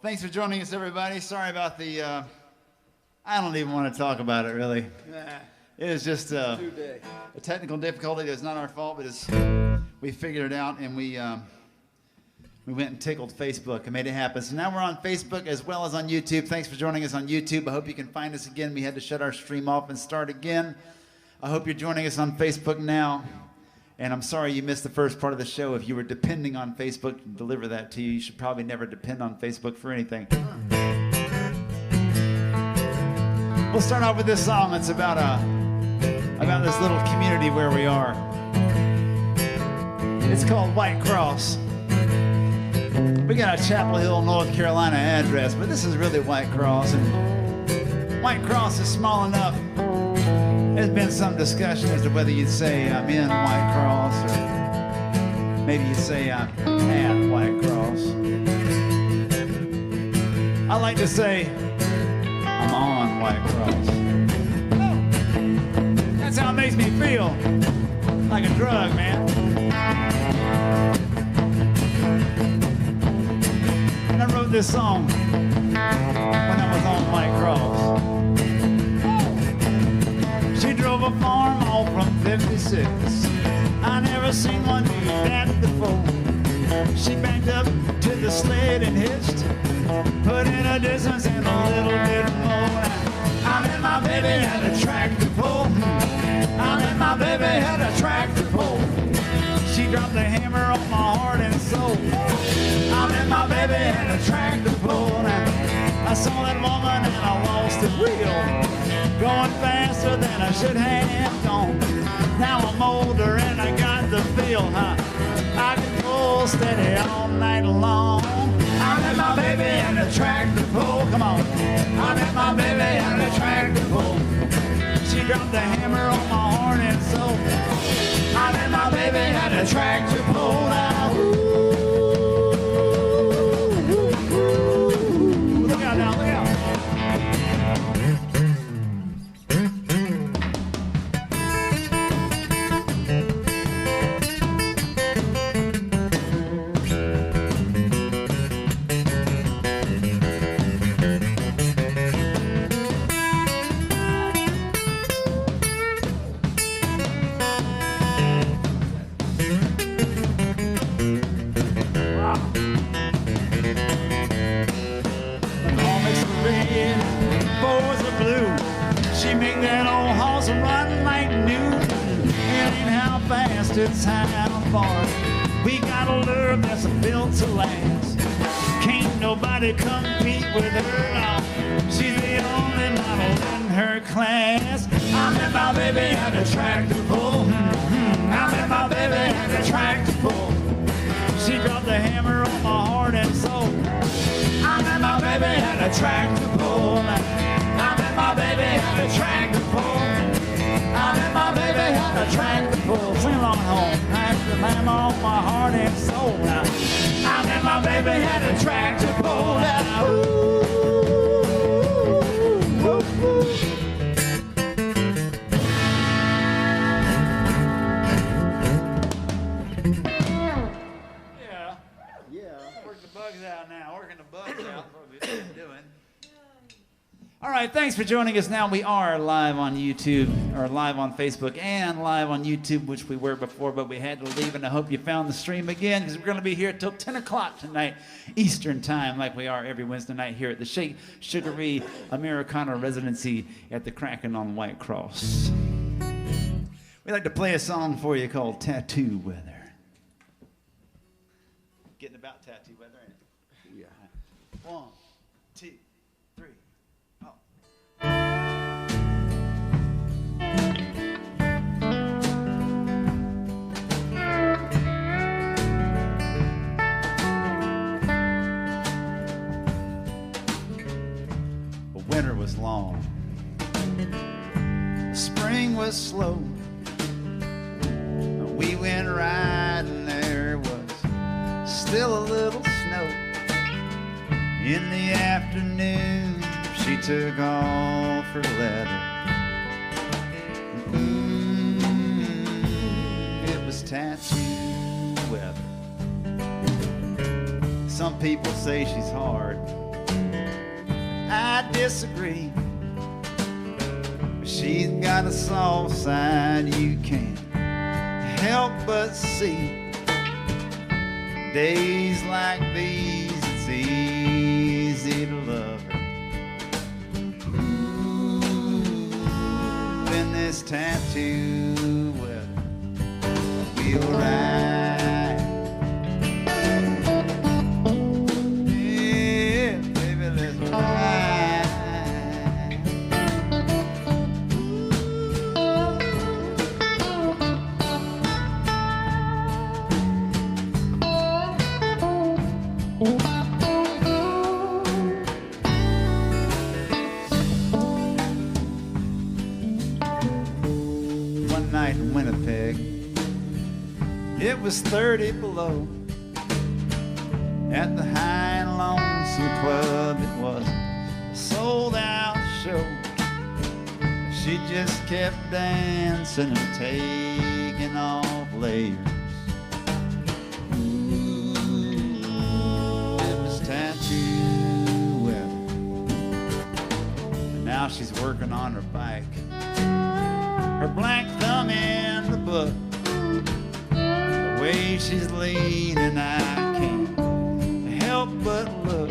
Thanks for joining us, everybody. Sorry about the, I don't even want to talk about it, really. Nah. It was just a technical difficulty. It's not our fault, but we figured it out, and we went and tickled Facebook and made it happen. So now we're on Facebook as well as on YouTube. Thanks for joining us on YouTube. I hope you can find us again. We had to shut our stream off and start again. I hope you're joining us on Facebook now. And I'm sorry you missed the first part of the show. If you were depending on Facebook to deliver that to you, you should probably never depend on Facebook for anything. We'll start off with this song. It's about this little community where we are. It's called White Cross. We got a Chapel Hill, North Carolina address, but this is really White Cross. And White Cross is small enough. There's been some discussion as to whether you'd say I'm in White Cross or maybe you'd say I'm at White Cross. I like to say I'm on White Cross. That's how it makes me feel. Like a drug, man. And I wrote this song when I was on White Cross. She drove a farm all from 56. I never seen one do that before. She backed up to the sled and hitched, put in a distance and a little bit more. I met my baby at a tractor pull. I met my baby at a tractor pull. She dropped the hammer on my heart and soul. I met my baby at a tractor pull. I saw that woman and I lost the wheel, going faster than I should have gone. Now I'm older and I got the feel, huh? I can pull steady all night long. I met my baby at a tractor pull, come on. I met my baby at a tractor pull. She dropped the hammer on my heart and soul. I met my baby at a tractor pull now. Look out now, look out. It's how far we got a lure that's built to last. Can't nobody compete with her now. She's the only model in her class. I met my baby at a tractor pull. I met my baby at a tractor pull. She dropped the hammer on my heart and soul. I met my baby at a tractor pull. I met my baby at a tractor pull. I met my baby at a tractor pull. Sing along home. I had the hammer on my heart and soul. I met my baby at a tractor pull. Yeah. Work the bugs out now. Working the bugs out. What we've been doing. All right, thanks for joining us. Now we are live on YouTube, or live on Facebook, and live on YouTube, which we were before, but we had to leave, and I hope you found the stream again, because we're going to be here till 10 o'clock tonight, Eastern Time, like we are every Wednesday night here at the Shake Sugaree Americana Residency at the Kraken on White Cross. We like to play a song for you called Tattoo Weather. Getting about tattoo weather, ain't it? Yeah. 1, 2, 3. Winter was long, spring was slow. We went riding, there was still a little snow. In the afternoon, she took off her leather. It was tattoo weather. Some people say she's hard, I disagree. She's got a soft side you can't help but see. Days like these, it's easy to love her. Ooh, in this tattoo weather, we'll ride. Yeah, baby, let's ride. One night in Winnipeg, it was 30 below. At the High and Lonesome Club, it was a sold-out show. She just kept dancing and taking off layers. Ooh, it was tattoo weather. And now she's working on her bike. Her black thumb in the book. The way she's leaning, I can't help but look.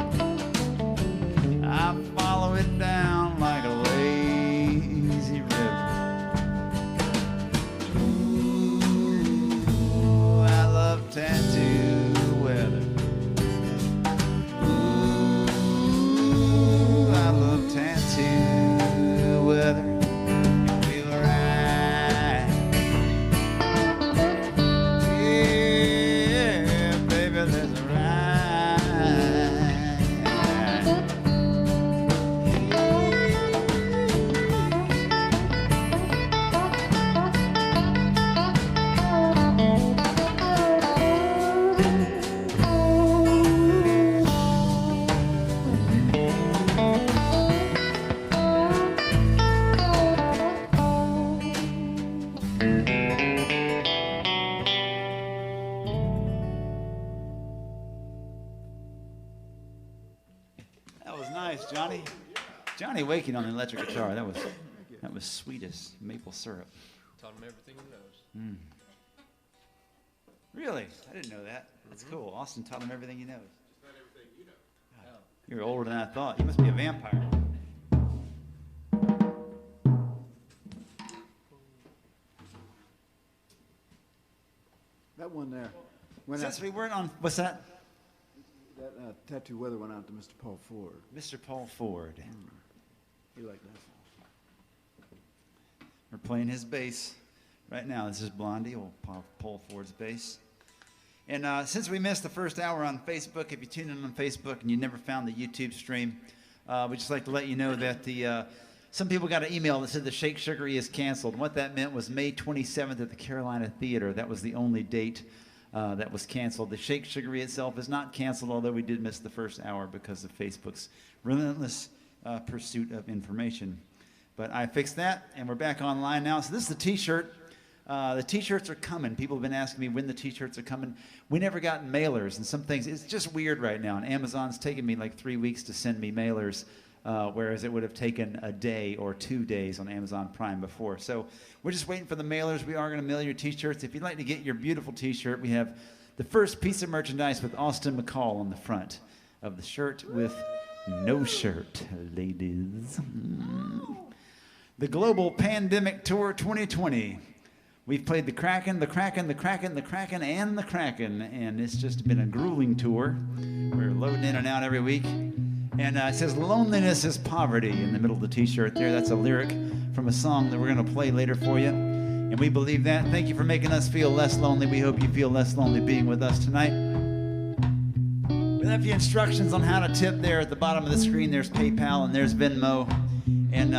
I follow it down like a lazy river. Ooh, I love tattoo weather. Ooh, I love tattoo weather. We'll ride. Yeah, baby, let's ride. That was nice, Johnny. Johnny Waking on the electric guitar. That was sweet as maple syrup. Taught him everything he knows. Really? I didn't know that. That's cool. Austin taught him everything he knows. Just not everything you know. God, you're older than I thought. You must be a vampire. That one there. Since we weren't on, what's that? That tattoo weather went out to Mr. Paul Ford. Mr. Paul Ford. He liked that song. We're playing his bass right now. This is Blondie, old Paul Ford's bass. And since we missed the first hour on Facebook, if you tuned in on Facebook and you never found the YouTube stream, we'd just like to let you know that some people got an email that said the Shake Sugaree is canceled. And what that meant was May 27th at the Carolina Theater. That was the only date that was canceled. The Shake Sugaree itself is not canceled, although we did miss the first hour because of Facebook's relentless pursuit of information. But I fixed that, and we're back online now. So this is the T-shirt. The T-shirts are coming. People have been asking me when the T-shirts are coming. We never got mailers, and some things, it's just weird right now. And Amazon's taken me like 3 weeks to send me mailers, whereas it would have taken a day or 2 days on Amazon Prime before. So we're just waiting for the mailers. We are going to mail your T-shirts. If you'd like to get your beautiful T-shirt, we have the first piece of merchandise with Austin McCall on the front of the shirt with no shirt, ladies. The Global Pandemic Tour 2020. We've played the Kraken, the Kraken, the Kraken, the Kraken, and the Kraken, and it's just been a grueling tour. We're loading in and out every week. And it says, loneliness is poverty in the middle of the T-shirt there. That's a lyric from a song that we're going to play later for you. And we believe that. Thank you for making us feel less lonely. We hope you feel less lonely being with us tonight. We left you instructions on how to tip there at the bottom of the screen. There's PayPal and there's Venmo. And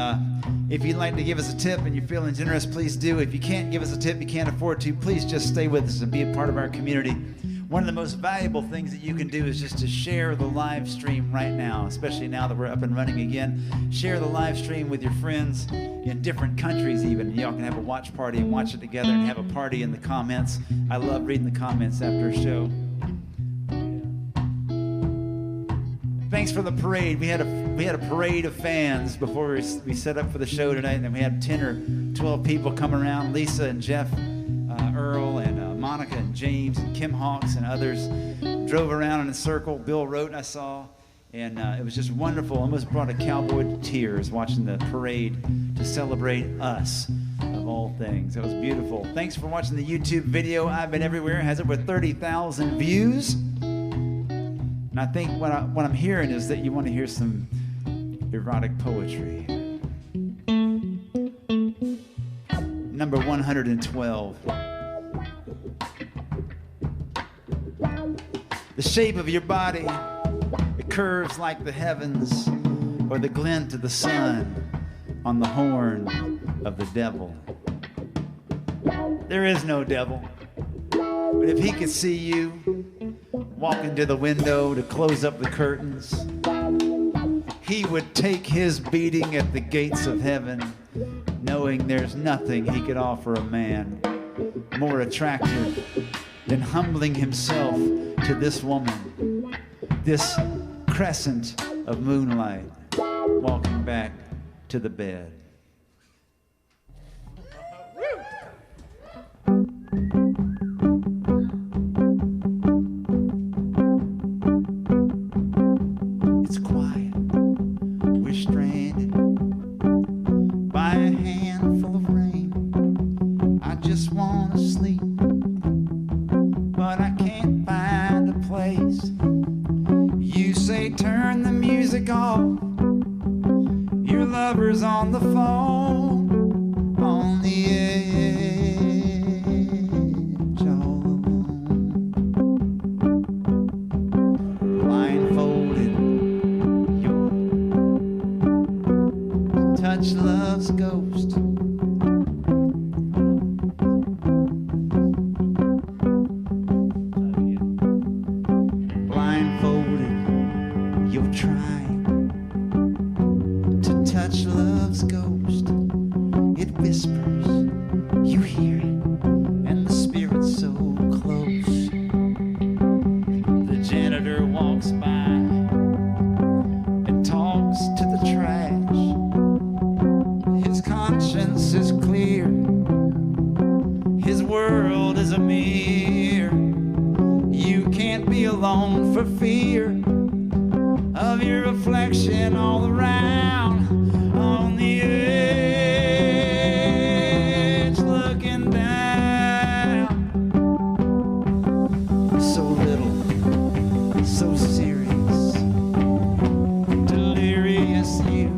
if you'd like to give us a tip and you're feeling generous, please do. If you can't give us a tip, you can't afford to, please just stay with us and be a part of our community. One of the most valuable things that you can do is just to share the live stream right now, especially now that we're up and running again. Share the live stream with your friends in different countries even. Y'all can have a watch party and watch it together and have a party in the comments. I love reading the comments after a show. Thanks for the parade. We had a parade of fans before we set up for the show tonight, and then we had 10 or 12 people come around. Lisa and Jeff, Earl and Monica and James and Kim Hawks and others drove around in a circle. Bill Roten I saw, and it was just wonderful. Almost brought a cowboy to tears watching the parade to celebrate us, of all things. It was beautiful. Thanks for watching the YouTube video. I've Been Everywhere. It has over 30,000 views. And I think what I'm hearing is that you want to hear some erotic poetry. Number 112. The shape of your body, it curves like the heavens or the glint of the sun on the horn of the devil. There is no devil, but if he could see you walking to the window to close up the curtains, he would take his beating at the gates of heaven, knowing there's nothing he could offer a man more attractive than humbling himself to this woman, this crescent of moonlight, walking back to the bed. It's quiet. We're stranded by a handful of rain. I just want to sleep, but I can't find a place. You say turn the music off. Your lover's on the phone, on the edge, all alone. Blindfolded, your touch love's ghost. Blindfolded, you're trying to touch love's ghost. It whispers, you hear it, and the spirit's so close. The janitor walks by and talks to the trash. His conscience is clear, his world is a mirror. You can't be alone for fear of your reflection all around, on the edge, looking down. So little, so serious, delirious you.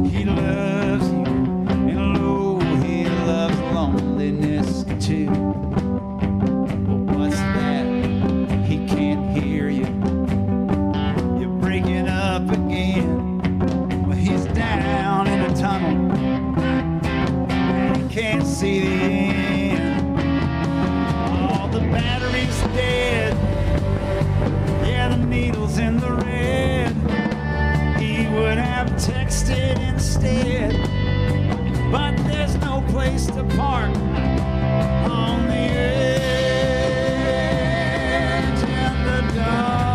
He loves you, and oh, he loves loneliness too. But what's that? He can't hear you. You're breaking up again. Well, he's down in a tunnel, and he can't see the end. All the batteries dead, yeah, the needle's in the red. He would have texted instead, but there's no place to park on the edge in the dark.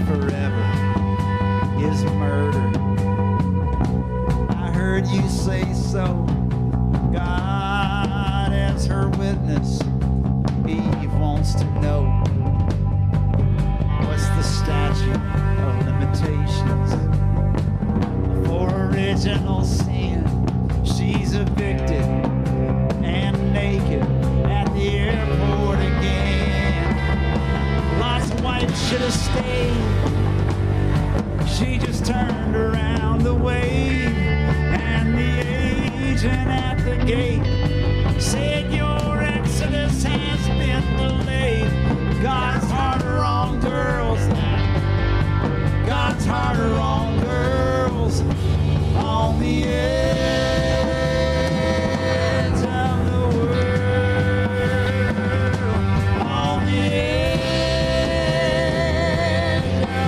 Forever is murder. I heard you say so. God as her witness. Eve wants to know, what's the statute of limitations for original sin? She's evicted and naked at the airport again. Lot's wife should have stayed. She just turned around to wave, and the agent at the gate said your exodus has been delayed. God's harder on girls now. God's harder on girls on the edge of the world, on the edge of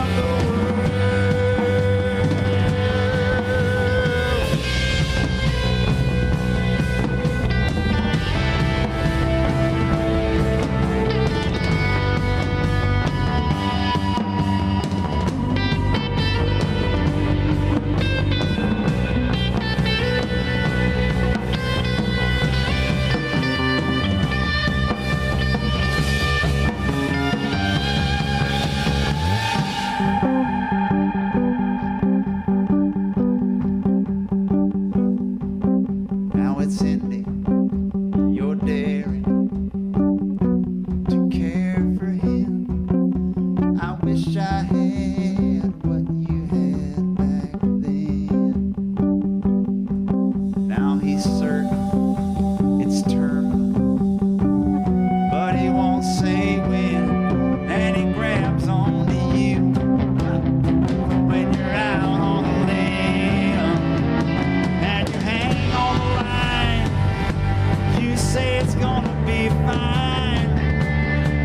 it's gonna be fine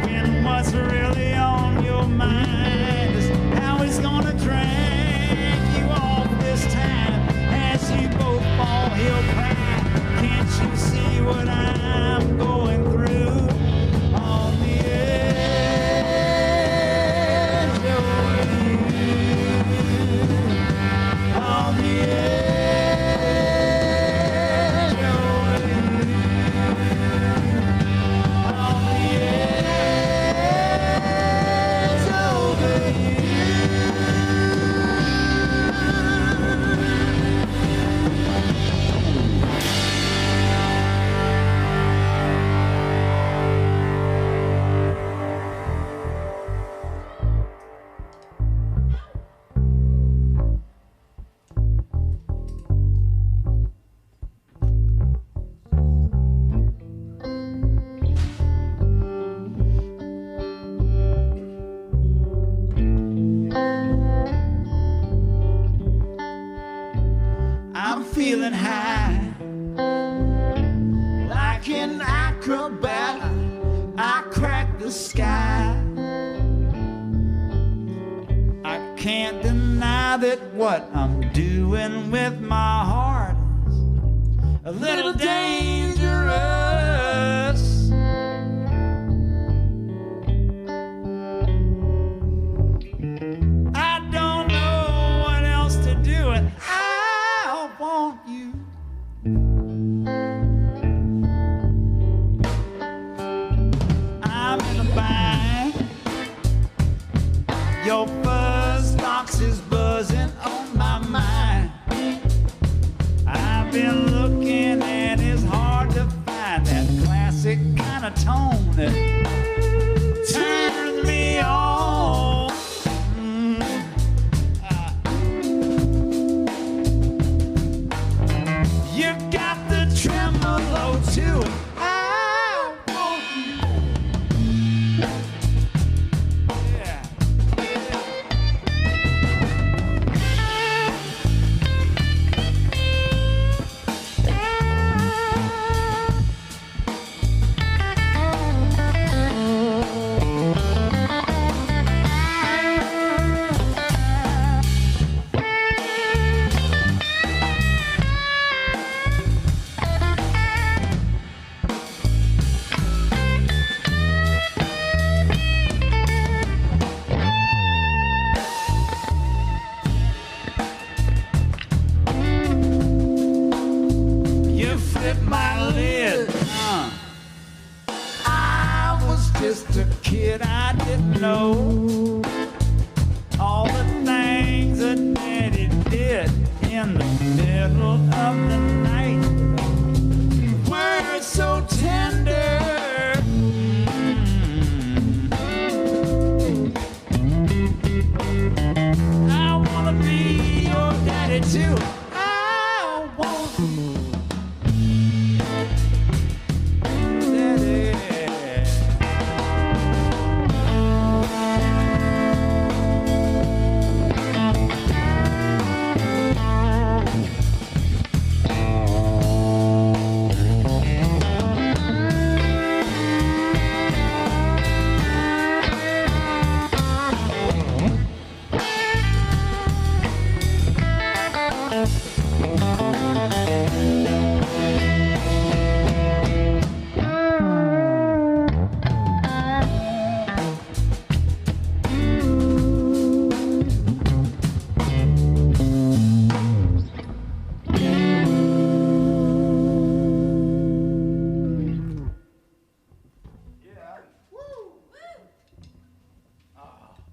when what's really on your mind is how he's gonna drag you off this time. As you both fall, he'll cry. Can't you see what I'm going through? On the edge of you. On the edge of you. On the edge of you. I'm feeling high, like an acrobat. I crack the sky. I can't deny that what I'm doing with my heart is a little dangerous. I don't know what else to do, and I want you. I'm in a bind. Your fuzz box is buzzing on my mind. I've been looking and it's hard to find that classic kind of tone that turns me on. You got the tremolo too. I want you. Yeah. You flipped my lid. I was just a kid, I didn't know all the things that Daddy did in the middle of the night were so tender. I wanna be your daddy too. I want daddy.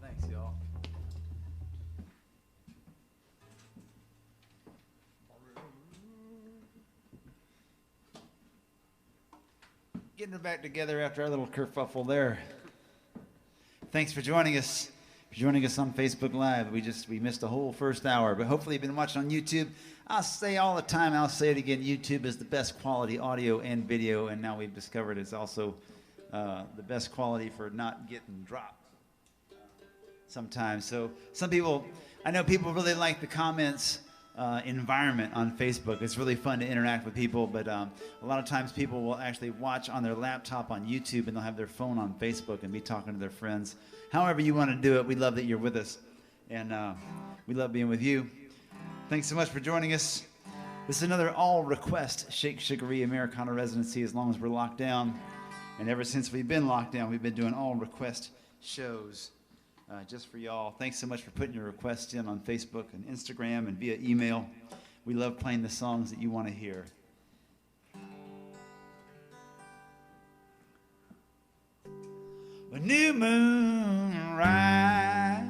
Thanks, y'all. Getting it back together after our little kerfuffle there. Thanks for joining us. On Facebook Live. We missed a whole first hour, but hopefully you've been watching on YouTube. I'll say all the time, I'll say it again, YouTube is the best quality audio and video, and now we've discovered it's also the best quality for not getting dropped sometimes. So some people, I know people really like the comments environment on Facebook. It's really fun to interact with people, but a lot of times people will actually watch on their laptop on YouTube, and they'll have their phone on Facebook and be talking to their friends. However you want to do it, we love that you're with us, and we love being with you. Thanks so much for joining us. This is another all-request Shake Sugaree Americana Residency as long as we're locked down. And ever since we've been locked down, we've been doing all-request shows just for y'all. Thanks so much for putting your requests in on Facebook and Instagram and via email. We love playing the songs that you want to hear. A new moon rise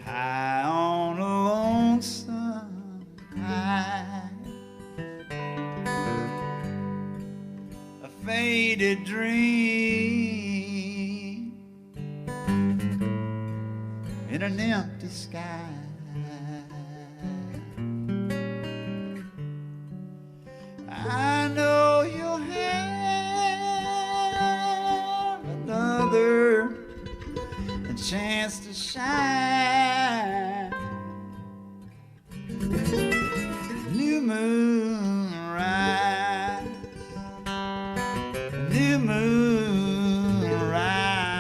high on a lonesome high, a faded dream in an empty sky. I know you'll have another chance to shine. New moon rise, new moon rise,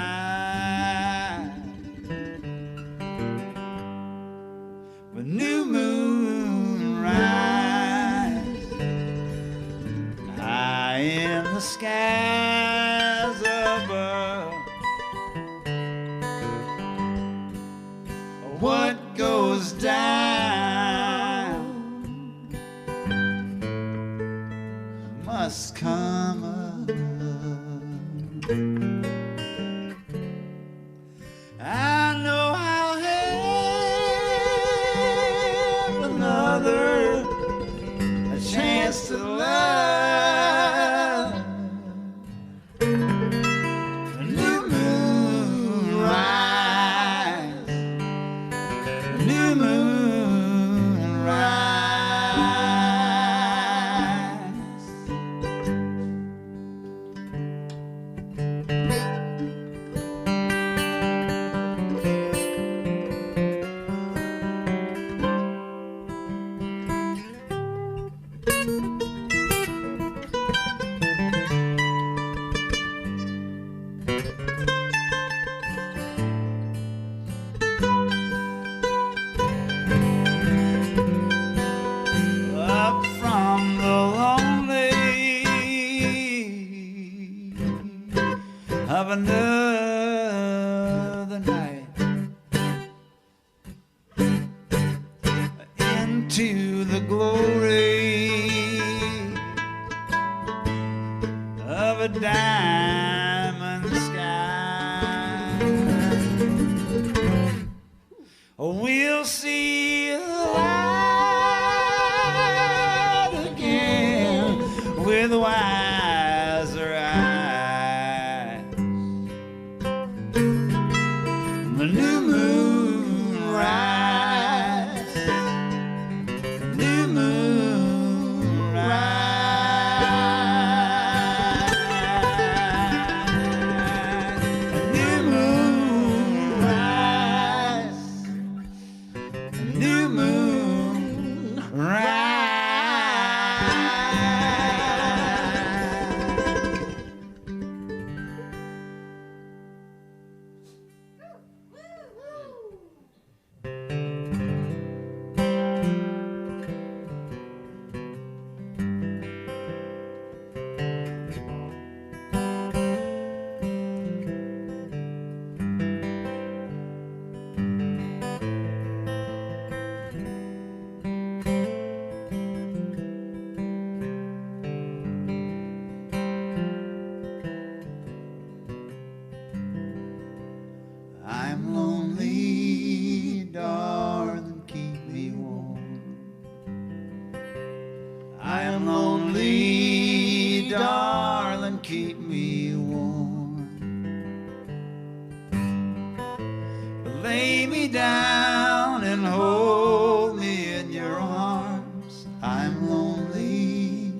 with new moon rise, high in the skies above. What goes down must come up. I know I'll have another chance to love. A new moon rise, new moon rise. Up from the lonely of another night into the glory of a diamond sky. We'll see the light again with wiser eyes. The new moon rise, new moon rise, new moon rise, new moon rise. I'm lonely, darling, keep me warm. I am lonely, darling, keep me warm. Lay me down and hold me in your arms. I'm lonely,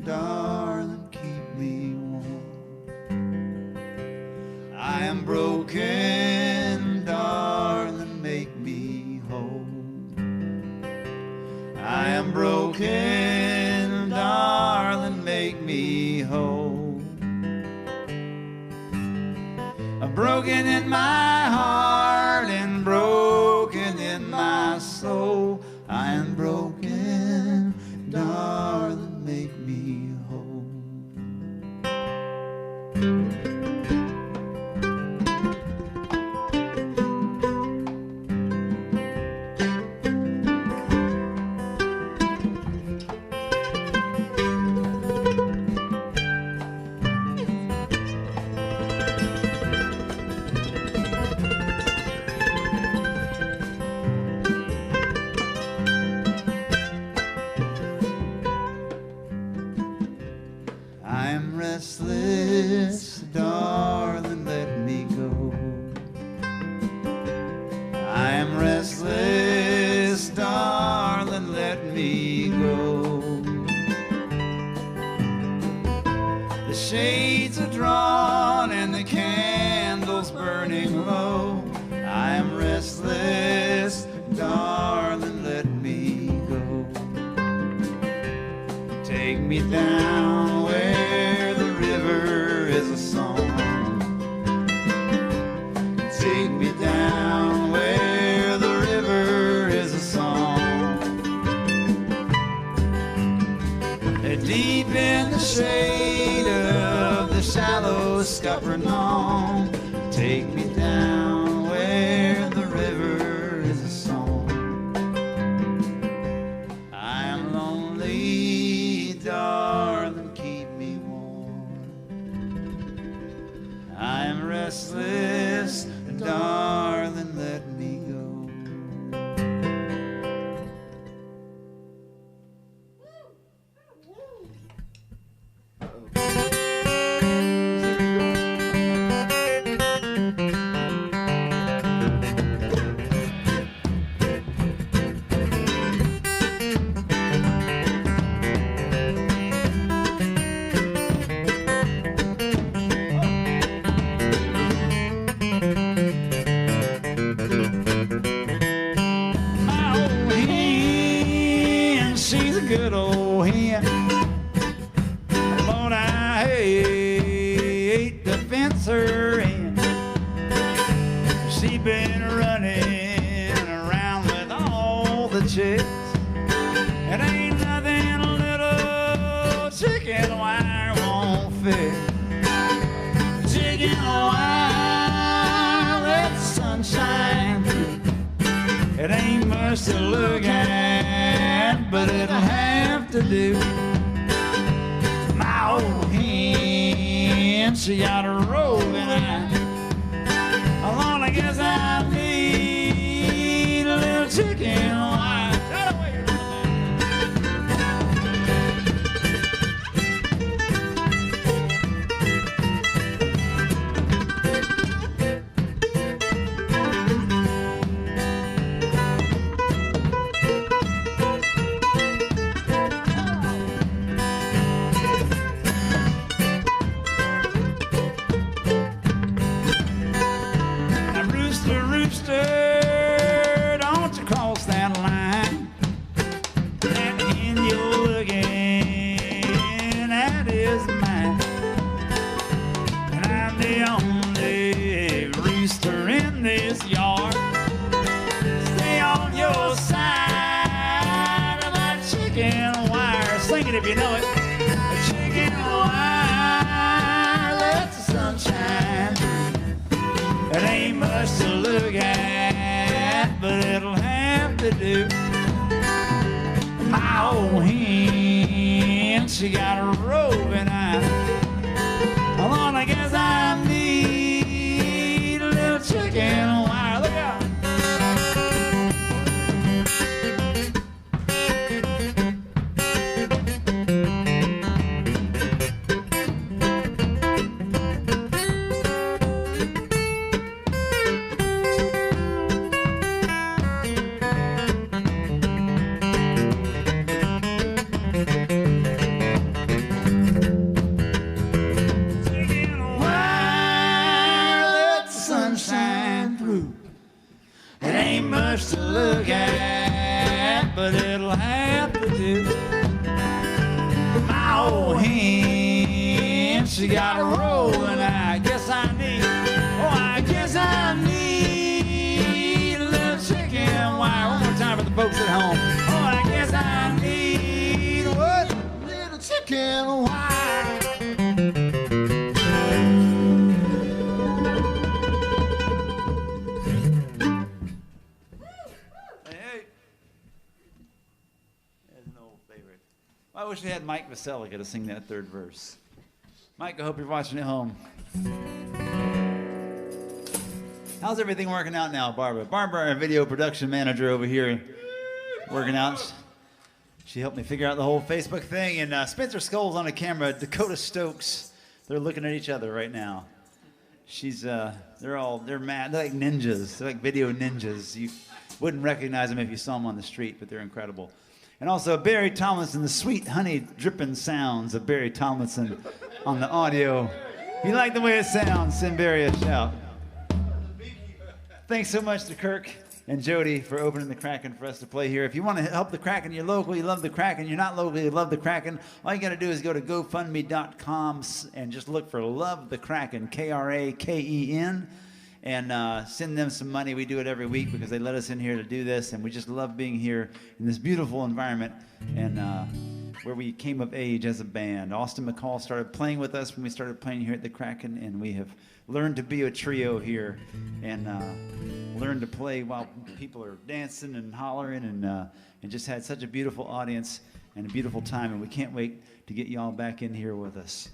darling, keep me warm. I am broken, darling, make me whole. me whole. Broken in my heart and broken in my soul. I am broken, darling, make me whole. Restless, darling, let me go. I am restless, darling, let me go. The shades are drawn and the candles burning low. I am restless, darling, let me go. Take me down where the river is a song. Take me down where the river is a song. Deep in the shade of the shallow Scuppernong. Take me down where the river is a song. I am lonely, darling, keep me warm. I am restless, darling, let me go. Good old hen, Lord, I hate to fence her in. She been running around with all the chicks. It ain't nothing a little chicken wire won't fix. Chicken wire, let the sunshine through. It ain't much to look at, but it'll have to do. My old hen, she got a roving eye. Along, I guess I need a little chicken wire. That away. Don't you cross that line. That hen you're looking at is mine. And I'm the only rooster in this yard. Stay on your side of my chicken wire. Sing it if you know it. A chicken wire lets the sunshine through. It ain't much to look at, but it'll have to do. My old hen, she got a roving eye. Lord, I guess I need a little chicken wire. Look out! She got a roll, and I guess I need, oh, I guess I need a little chicken wire. One more time for the folks at home. Oh, I guess I need what? A little chicken wire. Hey. There's an old favorite. I wish we had Mike Vasella to sing that third verse. Mike, I hope you're watching at home. How's everything working out now, Barbara? Barbara, our video production manager over here, working out. She helped me figure out the whole Facebook thing. And Spencer Scholl's on the camera. Dakota Stokes, they're looking at each other right now. She's, they're mad. They're like ninjas. They're like video ninjas. You wouldn't recognize them if you saw them on the street, but they're incredible. And also Barry Tomlinson, the sweet honey dripping sounds of Barry Tomlinson on the audio. If you like the way it sounds, send Barry a shout. Thanks so much to Kirk and Jody for opening the Kraken for us to play here. If you want to help the Kraken, you're local, you love the Kraken, you're not local, you love the Kraken, all you got to do is go to GoFundMe.com and just look for Love the Kraken, Kraken, and send them some money. We do it every week because they let us in here to do this, and we just love being here in this beautiful environment and where we came of age as a band. Austin McCall started playing with us when we started playing here at the Kraken, and we have learned to be a trio here and learned to play while people are dancing and hollering and just had such a beautiful audience and a beautiful time, and we can't wait to get y'all back in here with us.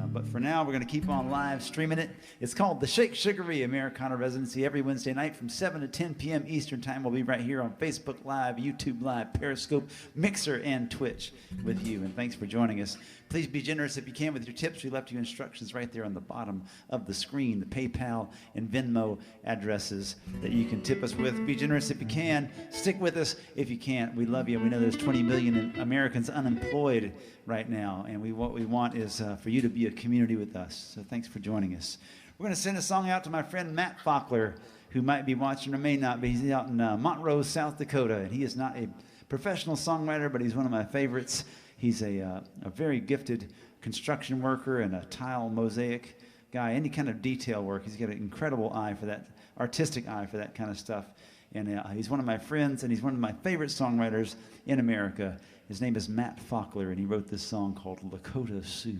But for now, we're going to keep on live streaming it. It's called the Shake Sugaree Americana Residency every Wednesday night from 7 to 10 p.m. Eastern Time. We'll be right here on Facebook Live, YouTube Live, Periscope, Mixer, and Twitch with you. And thanks for joining us. Please be generous if you can with your tips. We left you instructions right there on the bottom of the screen, the PayPal and Venmo addresses that you can tip us with. Be generous if you can. Stick with us if you can't. We love you. We know there's 20 million Americans unemployed right now, and what we want is for you to be a community with us. So thanks for joining us. We're going to send a song out to my friend Matt Fockler, who might be watching or may not be. He's out in Montrose, South Dakota, and he is not a professional songwriter, but he's one of my favorites. He's a very gifted construction worker and a tile mosaic guy, any kind of detail work. He's got an incredible eye for that, artistic eye for that kind of stuff. And he's one of my friends, and he's one of my favorite songwriters in America. His name is Matt Fockler, and he wrote this song called Lakota Sioux.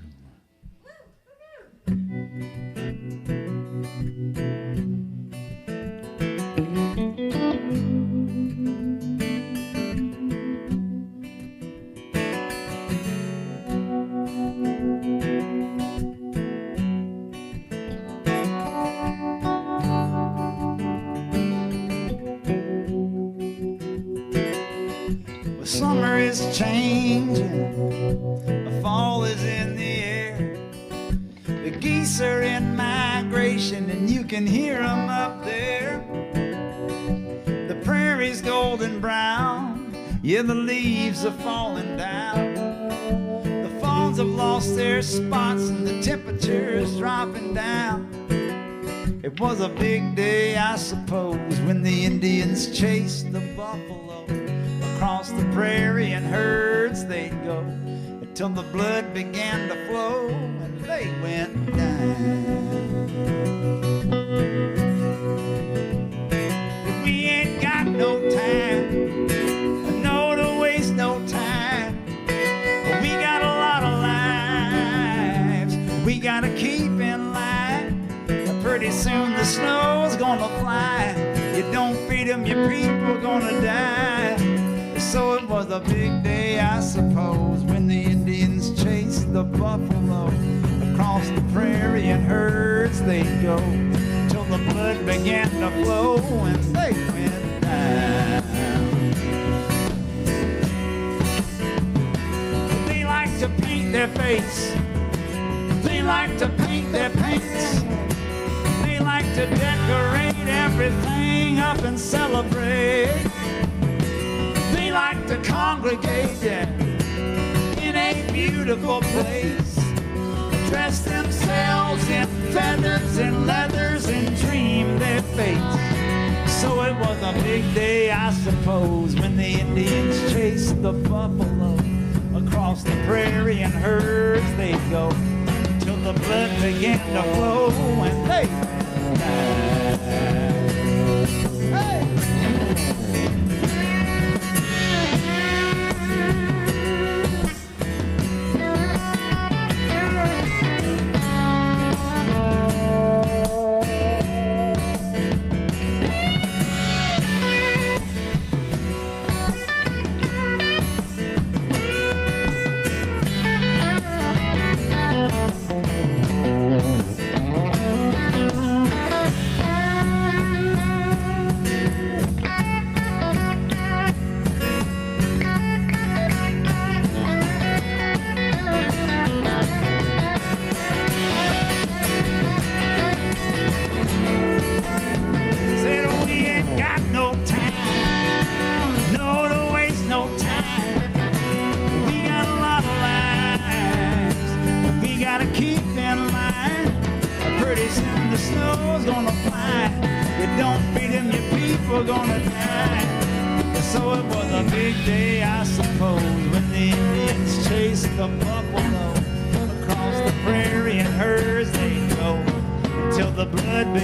Summer is changing, the fall is in the air. The geese are in migration and you can hear them up there. The prairie's golden brown, yeah, the leaves are falling down. The fawns have lost their spots and the temperature's dropping down. It was a big day, I suppose, when the Indians chased the buffalo. Across the prairie in herds they'd go until the blood began to flow and they went down. But we ain't got no time, no to waste no time. We got a lot of lives we gotta keep in line. Pretty soon the snow's gonna fly. You don't feed them, your people gonna die. So it was a big day, I suppose, when the Indians chased the buffalo. Across the prairie in herds they'd go till the blood began to flow and they went down. They like to paint their face, they like to paint their paints, they like to decorate everything up and celebrate. They like to congregate in a beautiful place, dress themselves in feathers and leathers and dream their fate. So it was a big day, I suppose, when the Indians chased the buffalo. Across the prairie in herds they'd go till the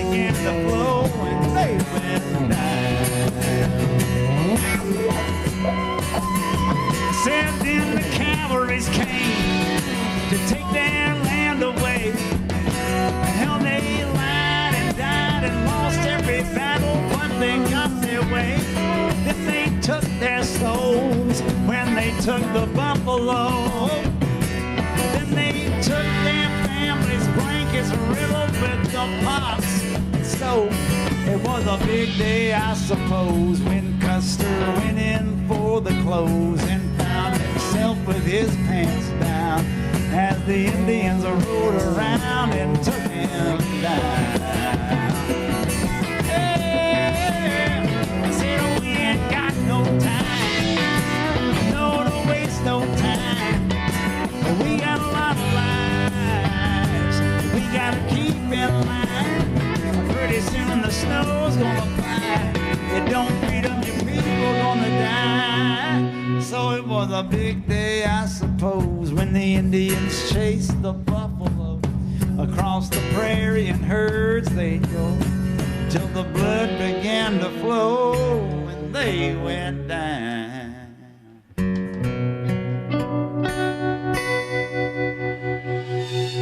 began to flow and they died. Hey!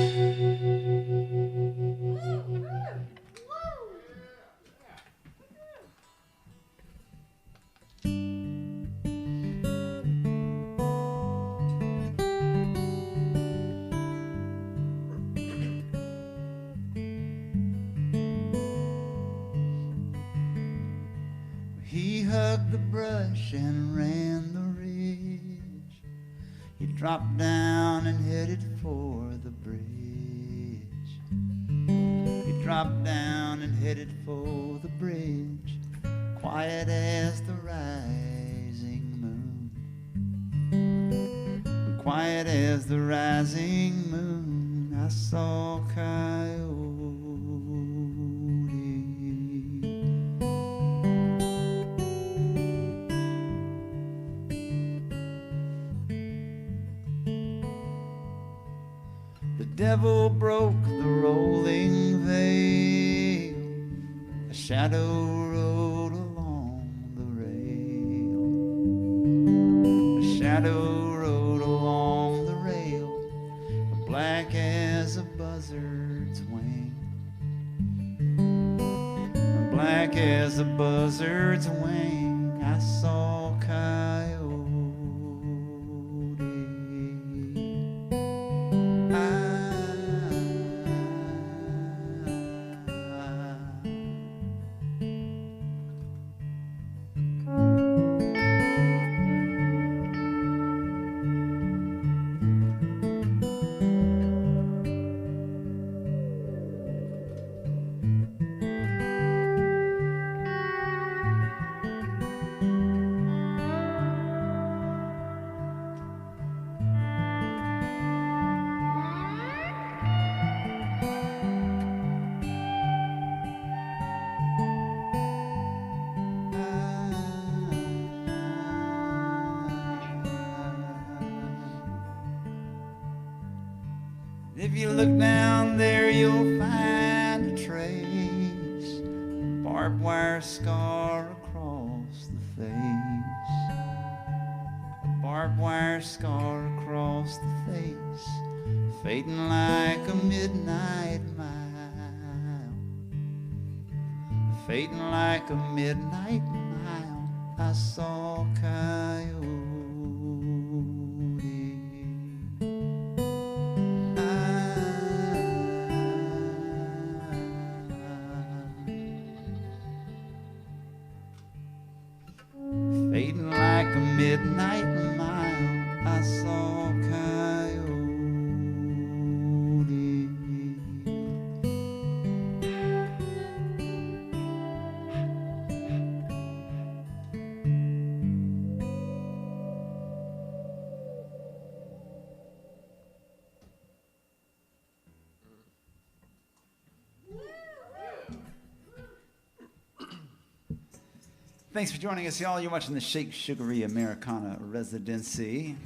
He hugged the brush and ran the ridge. He dropped down and headed for the bridge. He dropped down and headed for the bridge, quiet as the rising moon. Quiet as the rising moon, I saw Coyote. The devil broke the rolling veil. A shadow rode along the rail. A shadow rode along the rail, black as a buzzard's wing. Black as a buzzard's wing, I saw Coyote. If you look down there, you'll find a trace, a barbed wire scar across the face, a barbed wire scar across the face, fading like a midnight mile, fading like a midnight mile. I saw a coyote. Fading like a midnight mile, I saw a coyote. Thanks for joining us, y'all. You're watching the Shake Sugaree Americana Residency.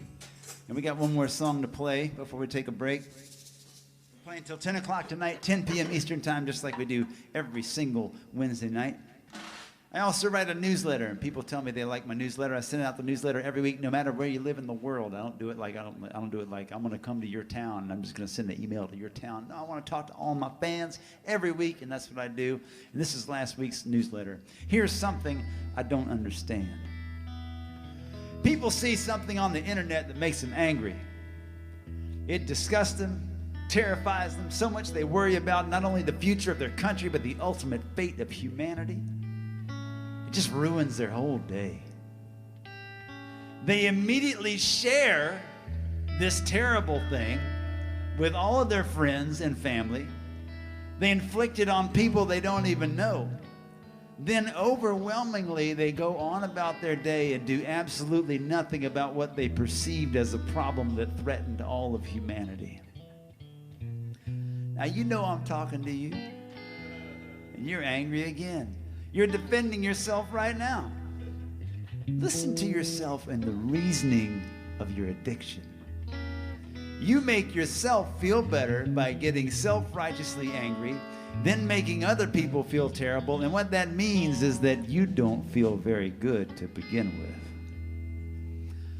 And we got one more song to play before we take a break. We're playing until 10 o'clock tonight, 10 p.m. Eastern Time, just like we do every single Wednesday night. I also write a newsletter, and people tell me they like my newsletter. I send out the newsletter every week, no matter where you live in the world. I don't do it like I'm going to come to your town, and I'm just going to send an email to your town. No, I want to talk to all my fans every week, and that's what I do. And this is last week's newsletter. Here's something I don't understand. People see something on the internet that makes them angry. It disgusts them, terrifies them so much they worry about not only the future of their country, but the ultimate fate of humanity. It just ruins their whole day. They immediately share this terrible thing with all of their friends and family. They inflict it on people they don't even know. Then overwhelmingly, they go on about their day and do absolutely nothing about what they perceived as a problem that threatened all of humanity. Now, you know I'm talking to you, and you're angry again. You're defending yourself right now. Listen to yourself and the reasoning of your addiction. You make yourself feel better by getting self-righteously angry, then making other people feel terrible, and what that means is that you don't feel very good to begin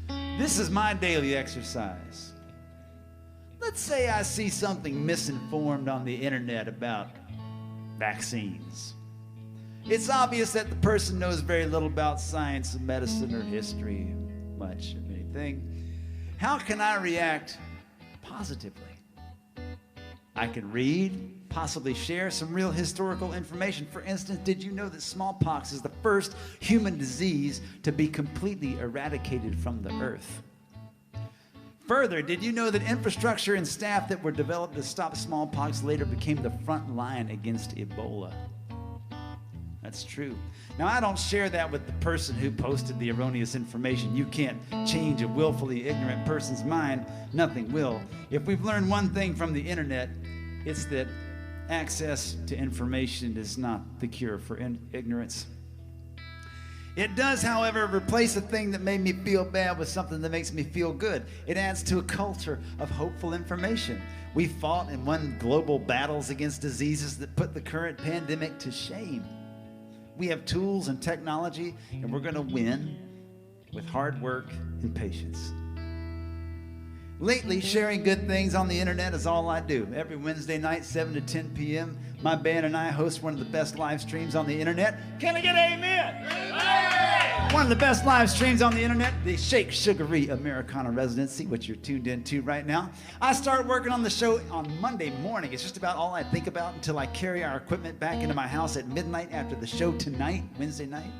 with. This is my daily exercise. Let's say I see something misinformed on the internet about vaccines. It's obvious that the person knows very little about science and medicine or history, much of anything. How can I react positively? I can read, possibly share some real historical information. For instance, did you know that smallpox is the first human disease to be completely eradicated from the earth? Further, did you know that infrastructure and staff that were developed to stop smallpox later became the front line against Ebola? That's true. Now, I don't share that with the person who posted the erroneous information. You can't change a willfully ignorant person's mind. Nothing will. If we've learned one thing from the internet, it's that access to information is not the cure for ignorance. It does, however, replace a thing that made me feel bad with something that makes me feel good. It adds to a culture of hopeful information. We fought and won global battles against diseases that put the current pandemic to shame. We have tools and technology, and we're going to win with hard work and patience. Lately, sharing good things on the internet is all I do. Every Wednesday night, 7 to 10 p.m., my band and I host one of the best live streams on the internet. Can I get an amen? Amen! One of the best live streams on the internet, the Shake Sugaree Americana Residency, which you're tuned into right now. I start working on the show on Monday morning. It's just about all I think about until I carry our equipment back into my house at midnight after the show tonight, Wednesday night.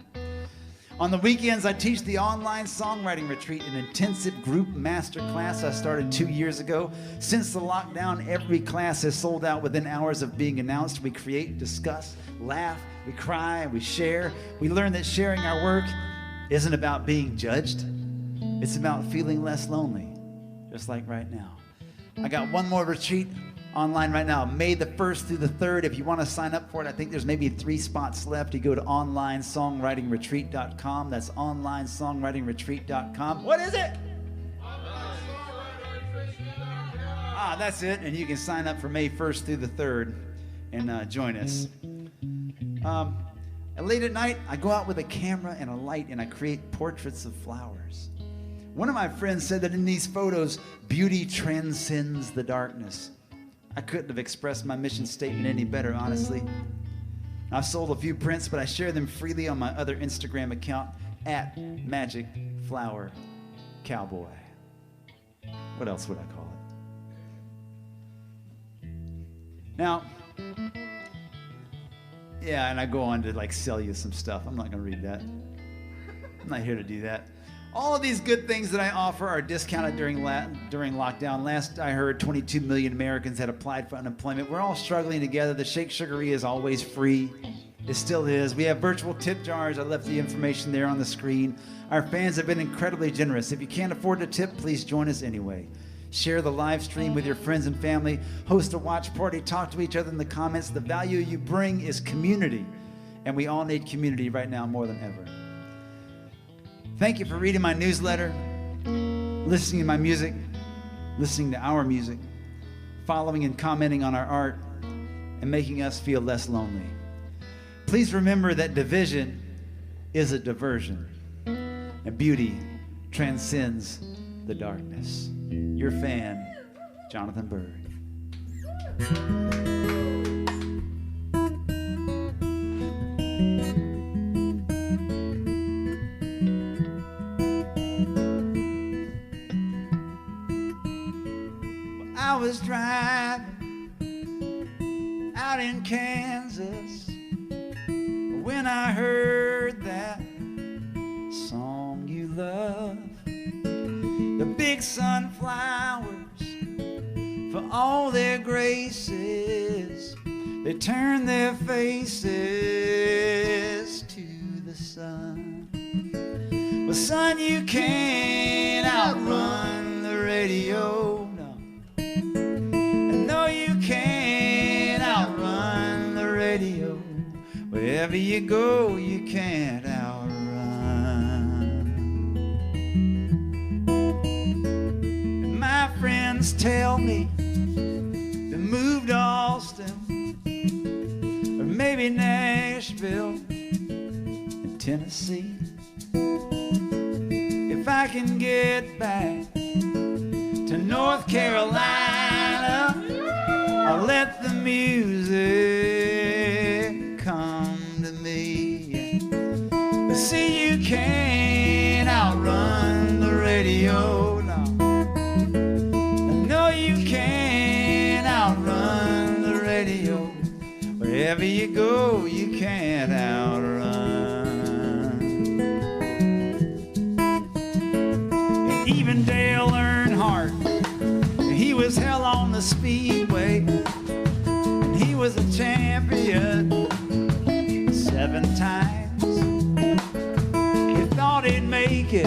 On the weekends, I teach the online songwriting retreat, an intensive group master class I started 2 years ago. Since the lockdown, every class has sold out within hours of being announced. We create, discuss, laugh, we cry, we share. We learn that sharing our work isn't about being judged. It's about feeling less lonely, just like right now. I got one more retreat online right now, May the 1st through the 3rd. If you want to sign up for it, I think there's maybe 3 spots left. You go to onlinesongwritingretreat.com. That's onlinesongwritingretreat.com. What is it? That's it. And you can sign up for May 1st through the 3rd and join us. Late at night, I go out with a camera and a light and I create portraits of flowers. One of my friends said that in these photos, beauty transcends the darkness. I couldn't have expressed my mission statement any better, honestly. I've sold a few prints, but I share them freely on my other Instagram account at Magic Flower Cowboy. What else would I call it? Now, yeah, and I go on to like sell you some stuff. I'm not going to read that. I'm not here to do that. All of these good things that I offer are discounted during lockdown. Last I heard, 22 million Americans had applied for unemployment. We're all struggling together. The Shake Sugaree is always free. It still is. We have virtual tip jars. I left the information there on the screen. Our fans have been incredibly generous. If you can't afford to tip, please join us anyway. Share the live stream with your friends and family. Host a watch party. Talk to each other in the comments. The value you bring is community, and we all need community right now more than ever. Thank you for reading my newsletter, listening to my music, listening to our music, following and commenting on our art, and making us feel less lonely. Please remember that division is a diversion, and beauty transcends the darkness. Your fan, Jonathan Byrd. I was driving out in Kansas when I heard that song you love. The big sunflowers, for all their graces, they turn their faces to the sun. Well, son, you can't outrun the radio. Can't outrun the radio. Wherever you go, you can't outrun. And my friends tell me to move to Austin or maybe Nashville in Tennessee. If I can get back to North Carolina, I'll let the music come to me. But see, you can't outrun the radio, no. No, you can't outrun the radio. Wherever you go, you can't outrun. And even Dale Earnhardt, he was hell on the speedway, and he was a champion 7 times. He thought he'd make it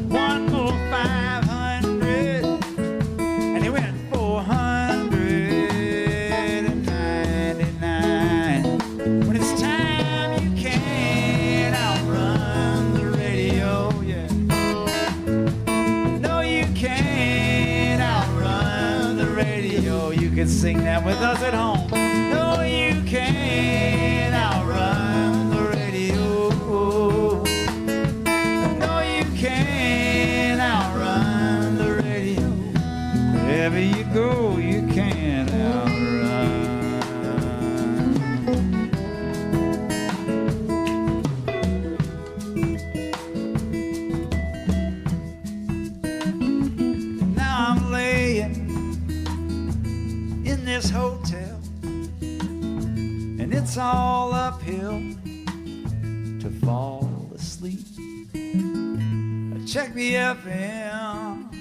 one more 500, and he went 499. When it's time, you can't outrun the radio, yeah. No, you can't outrun the radio. You can sing that with us at home. No, you can't outrun the radio. No, you can't outrun the radio. Wherever you go, you can't outrun. Now I'm laying in this hotel, and it's all uphill to fall asleep. I check the FM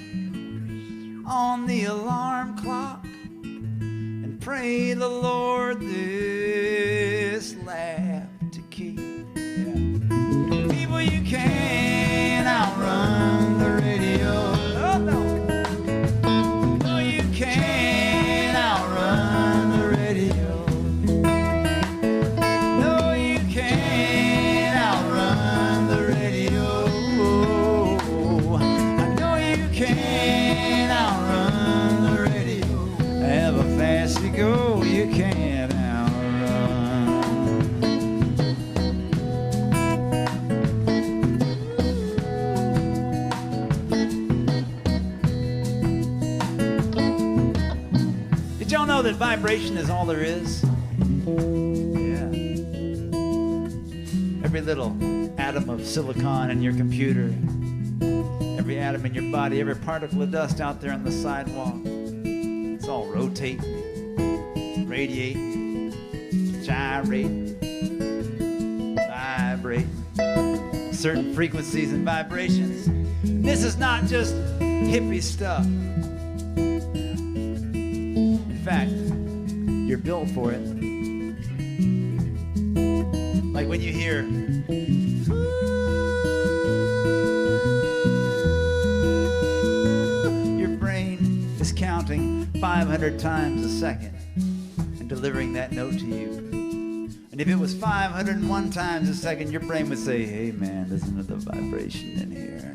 on the alarm clock and pray the Lord this laugh to keep. Yeah. People, you can't outrun the radio. Oh, no. No, you can't outrun the radio. No, you can't outrun the radio. I know you can't outrun the radio. go, you can't outrun. Did y'all know that vibration is all there is? Yeah. Every little atom of silicon in your computer, every atom in your body, every particle of dust out there on the sidewalk, it's all rotating, radiating, gyrating, vibrating, certain frequencies and vibrations. This is not just hippie stuff. In fact, you're built for it. Like when you hear your brain is counting 500 times a second and delivering that note to you. And if it was 501 times a second, your brain would say, hey man, there's another vibration in here.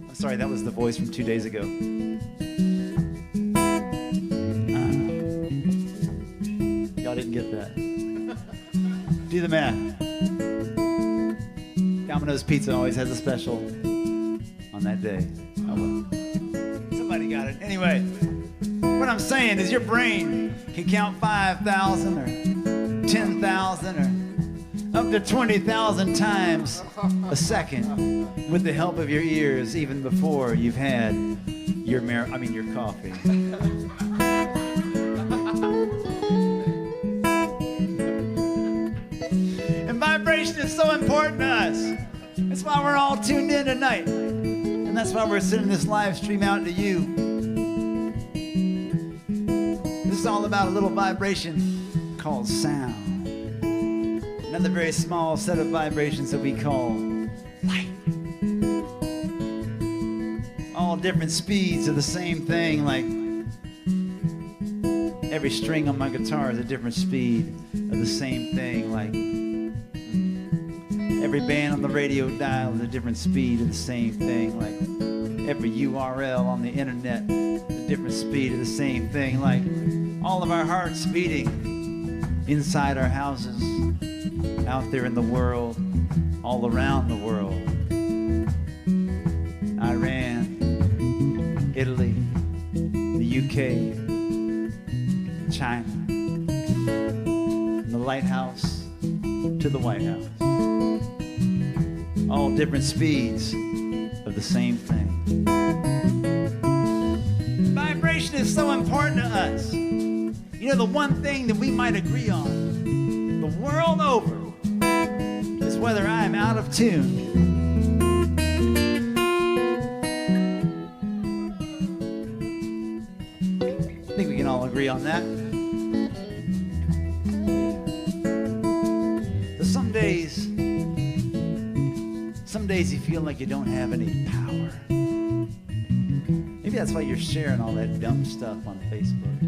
I'm sorry, that was the voice from 2 days ago. Y'all didn't get that. Do the math. Domino's Pizza always has a special on that day. Oh well. Somebody got it. Anyway, what I'm saying is your brain can count 5,000 or 10,000 or up to 20,000 times a second with the help of your ears, even before you've had your coffee. Vibration is so important to us. That's why we're all tuned in tonight. And that's why we're sending this live stream out to you. This is all about a little vibration called sound. Another very small set of vibrations that we call light. All different speeds of the same thing, like every string on my guitar is a different speed of the same thing, like every band on the radio dial is a different speed of the same thing, like every URL on the internet is a different speed of the same thing, like all of our hearts beating inside our houses, out there in the world, all around the world. Iran, Italy, the UK, China, from the lighthouse to the White House. All different speeds of the same thing. Vibration is so important to us. You know, the one thing that we might agree on the world over is whether I am out of tune. I think we can all agree on that. But some days you feel like you don't have any power. Maybe that's why you're sharing all that dumb stuff on Facebook.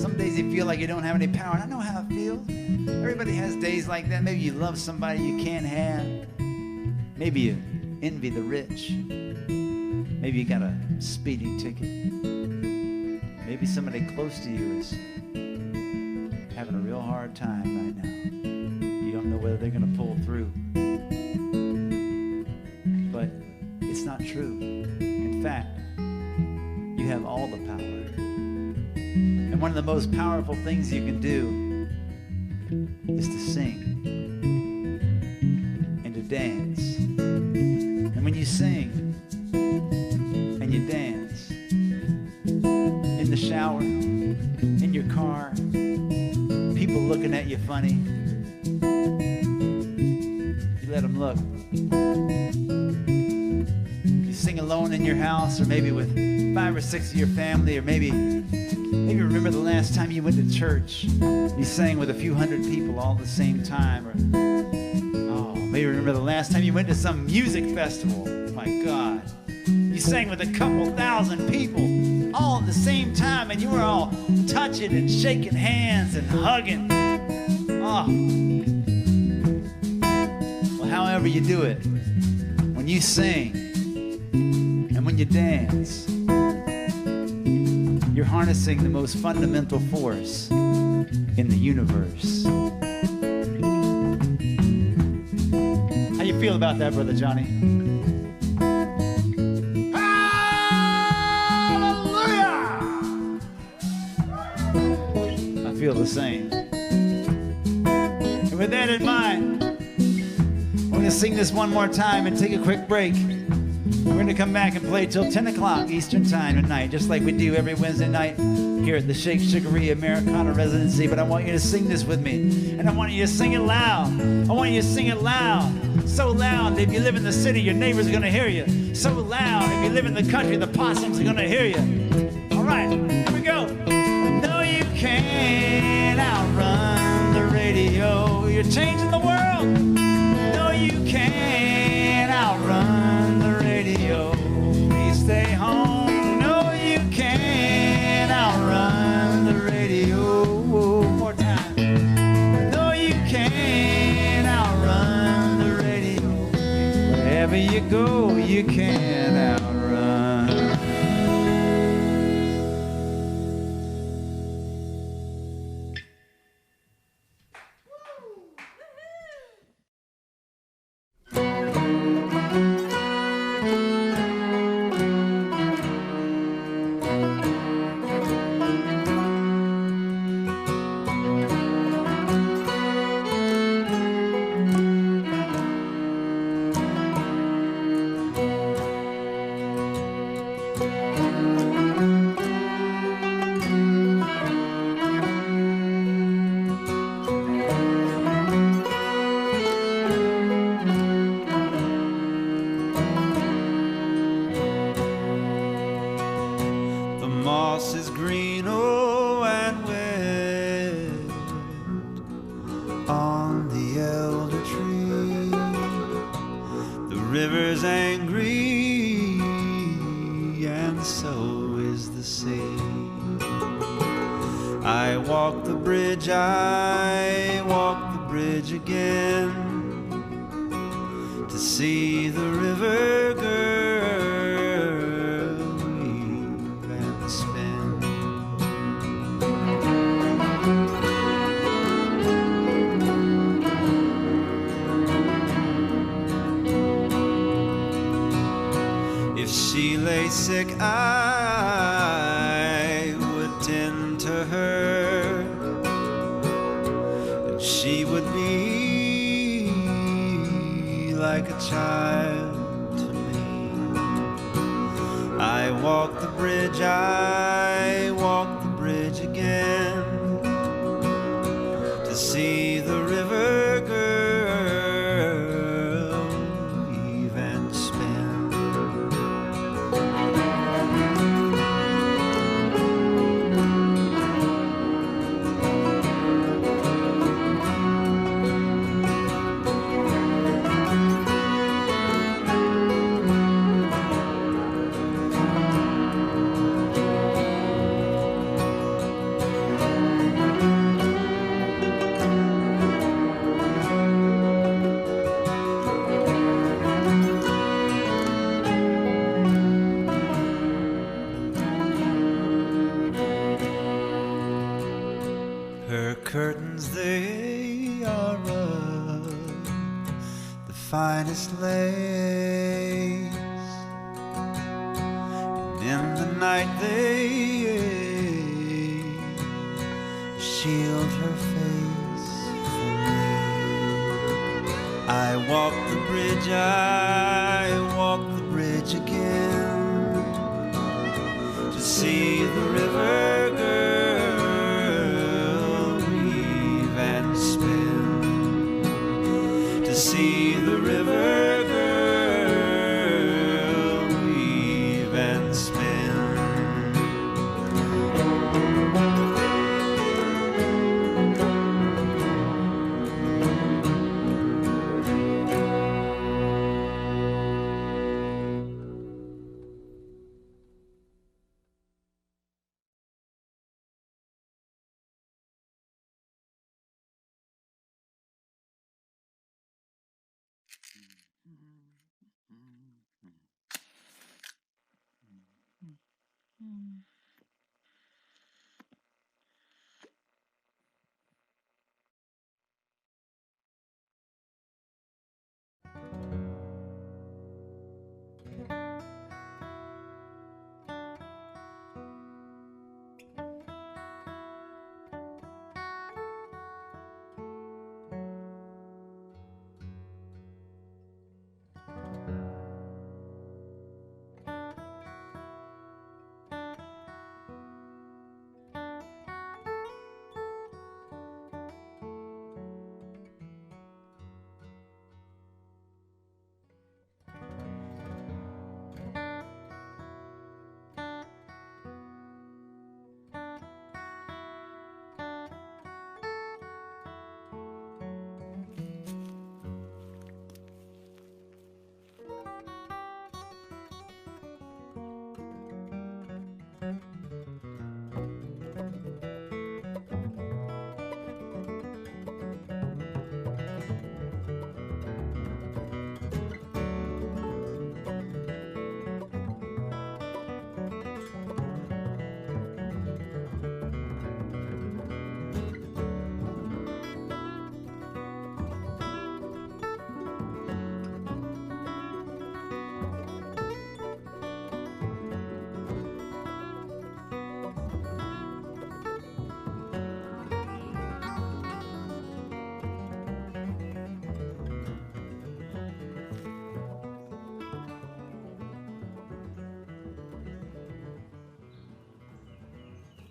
Some days you feel like you don't have any power. And I know how it feels. Everybody has days like that. Maybe you love somebody you can't have. Maybe you envy the rich. Maybe you got a speeding ticket. Maybe somebody close to you is having a real hard time right now. You don't know whether they're going to pull through. But it's not true. In fact, you have all the power. And one of the most powerful things you can do is to sing and to dance. And when you sing and you dance, in the shower, in your car, people looking at you funny, you let them look. Sing alone in your house, or maybe with 5 or 6 of your family, or maybe remember the last time you went to church. You sang with a few hundred people all at the same time, or maybe remember the last time you went to some music festival. My God, you sang with a couple thousand people all at the same time, and you were all touching and shaking hands and hugging. Well, however you do it, when you sing and when you dance, You're harnessing the most fundamental force in the universe. How you feel about that, Brother Johnny? Hallelujah! I feel the same. And with that in mind, we're going to sing this one more time and take a quick break. We're going to come back and play till 10 o'clock Eastern Time tonight, just like we do every Wednesday night here at the Shake Sugaree Americana Residency. But I want you to sing this with me, and I want you to sing it loud. I want you to sing it loud, so loud that if you live in the city, your neighbors are going to hear you. So loud, if you live in the country, the possums are going to hear you. All right, here we go. No, you can't outrun the radio. You're changing the world. No, you can't outrun the radio. Please stay home. No, you can't outrun the radio. One more time. No, you can't outrun the radio. Wherever you go, you can't outrun. Moss is green, oh, and wet on the elder tree. The river's angry, and so is the sea. I walk the bridge, I walk the bridge again to see the river girl. She lay sick, I would tend to her, and she would be like a child to me. I walk the bridge, I walk the bridge again to see the river girl weave and spin. Her curtains, they are of the finest lace, and in the night they shield her face from me. I walk the bridge, I walk the bridge again to see the river girl weave and spin, to see the river girl weave and spin.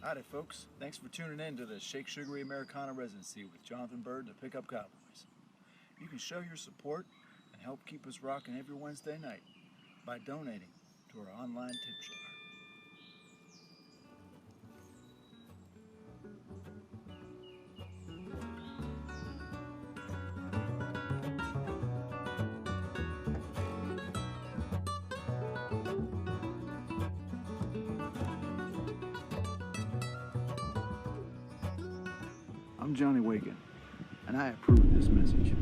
Howdy, folks. Thanks for tuning in to the Shake Sugaree Americana Residency with Jonathan Byrd The Pickup Cowboys. You can show your support and help keep us rocking every Wednesday night by donating to our online tip jar. I'm Johnny Wagon, and I approve this message.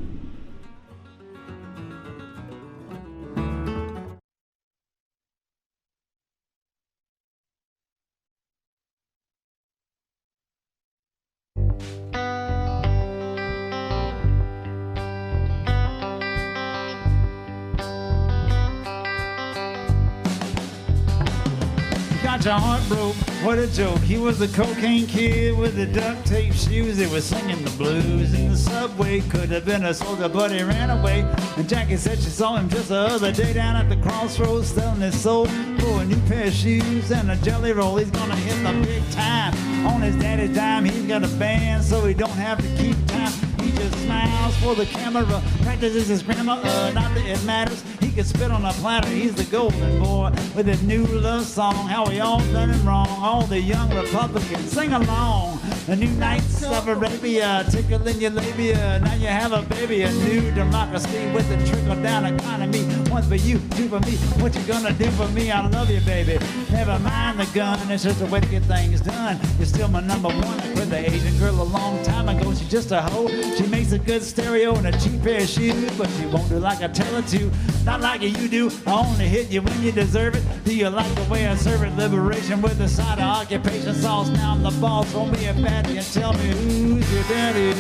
Got your heart broke, what a joke. He was a cocaine kid with the duct tape shoes. He was singing the blues in the subway. Could have been a soldier, but he ran away. And Jackie said she saw him just the other day down at the crossroads, selling his soul for a new pair of shoes and a jelly roll. He's gonna hit the big time on his daddy's dime. He's got a band, so he don't have to keep time. He just smiles for the camera, practices his grammar, not that it matters. He can spit on a platter, he's the golden boy with his new love song. How we all done him wrong, all the young Republicans sing along. The new Knights of Arabia, tickling your labia. Now you have a baby, a new democracy with a trickle-down economy. One for you, two for me. What you gonna do for me? I love you, baby. Never mind the gun, it's just a way to get things done. You're still my number one. I quit the Asian girl a long time ago. She's just a hoe. She makes a good stereo and a cheap pair of shoes, but she won't do like I tell her to. Not like you do. I only hit you when you deserve it. Do you like the way I serve it? Liberation with a side of occupation sauce. Now I'm the boss. Throw me a baddie and tell me who's your daddy.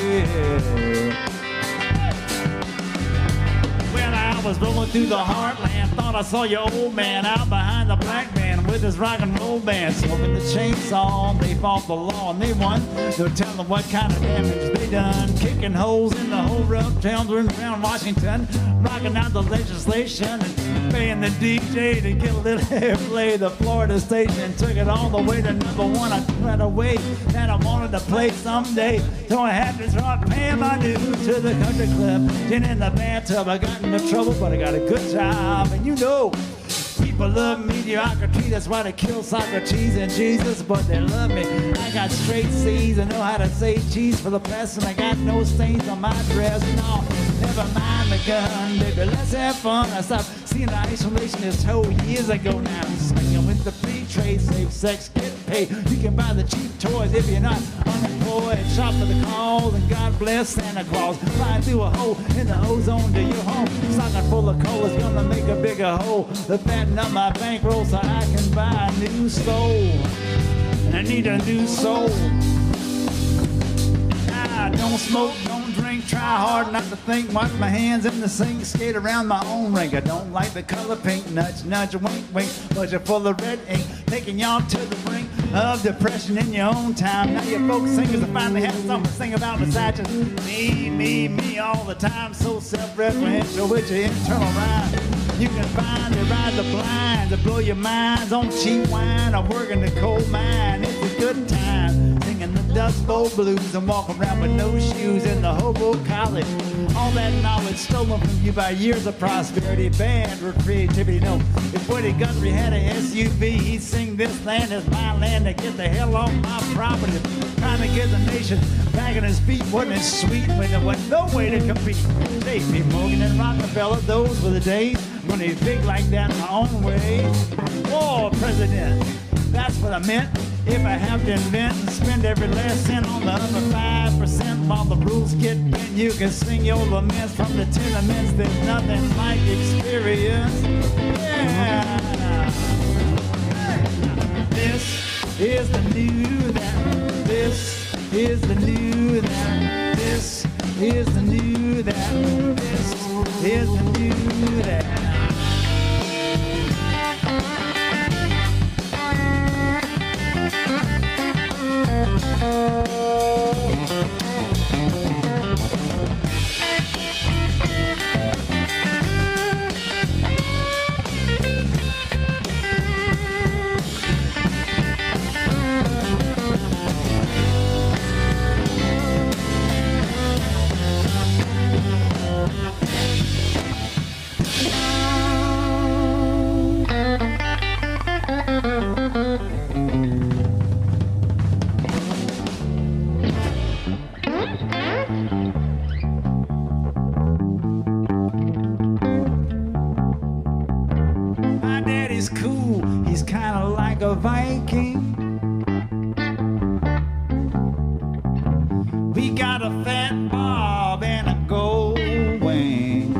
When I was rolling through the heartland, thought I saw your old man out behind the black man with his rock and roll band, smoking the chainsaw. They fought the law and they won. They'll tell them what kind of damage they done, kicking holes in the whole rough towns around Washington, rocking out the legislation and paying the DJ to get a little airplay. The Florida station took it all the way to #1. I tried a way that I wanted to play someday, so I had to start paying my dues to the country club. Then in the bathtub I got into trouble, but I got a good job. And you know, people love mediocrity, that's why they kill Socrates and Jesus, but they love me. I got straight C's, I know how to say cheese for the best, and I got no stains on my dress. No, never mind the gun, baby, let's have fun. I stopped seeing the isolationist hoe years ago now. Swinging with the free trade, safe sex, get paid. You can buy the cheap toys if you're not unemployed. Shop for the cause, and God bless Santa Claus. Flying through a hole in the ozone to your home. Stocking full of coal is gonna make a bigger hole. The fatten up my bankroll so I can buy a new soul. And I need a new soul. I don't smoke, don't drink, try hard not to think, wash my hands in the sink, skate around my own rink. I don't like the color pink, nudge, nudge, wink, wink, but you're full of red ink, taking y'all to the brink of depression in your own time. Now your folk singers have finally had something to sing about besides just me all the time, so self-referential with your internal rhyme. You can finally ride the blind to blow your minds on cheap wine or working the coal mine. It's a good time singing the Dust Bowl blues and walking around with no shoes in the hobo college. All that knowledge stolen from you by years of prosperity, banned with creativity. No, if Woody Guthrie had an SUV, he'd sing this land is my land to get the hell off my property. Trying to get the nation back on his feet, wasn't it sweet when there was no way to compete? J.P. Morgan and Rockefeller, those were the days when they big like that in my own way. Oh, president, that's what I meant. If I have to invent and spend every last cent on the other 5% while the rules get bent, you can sing your laments from the tenements. There's nothing like experience. Yeah. This is the new that. This is the new that. This is the new that. This is the new that. a fat bob and a gold wing.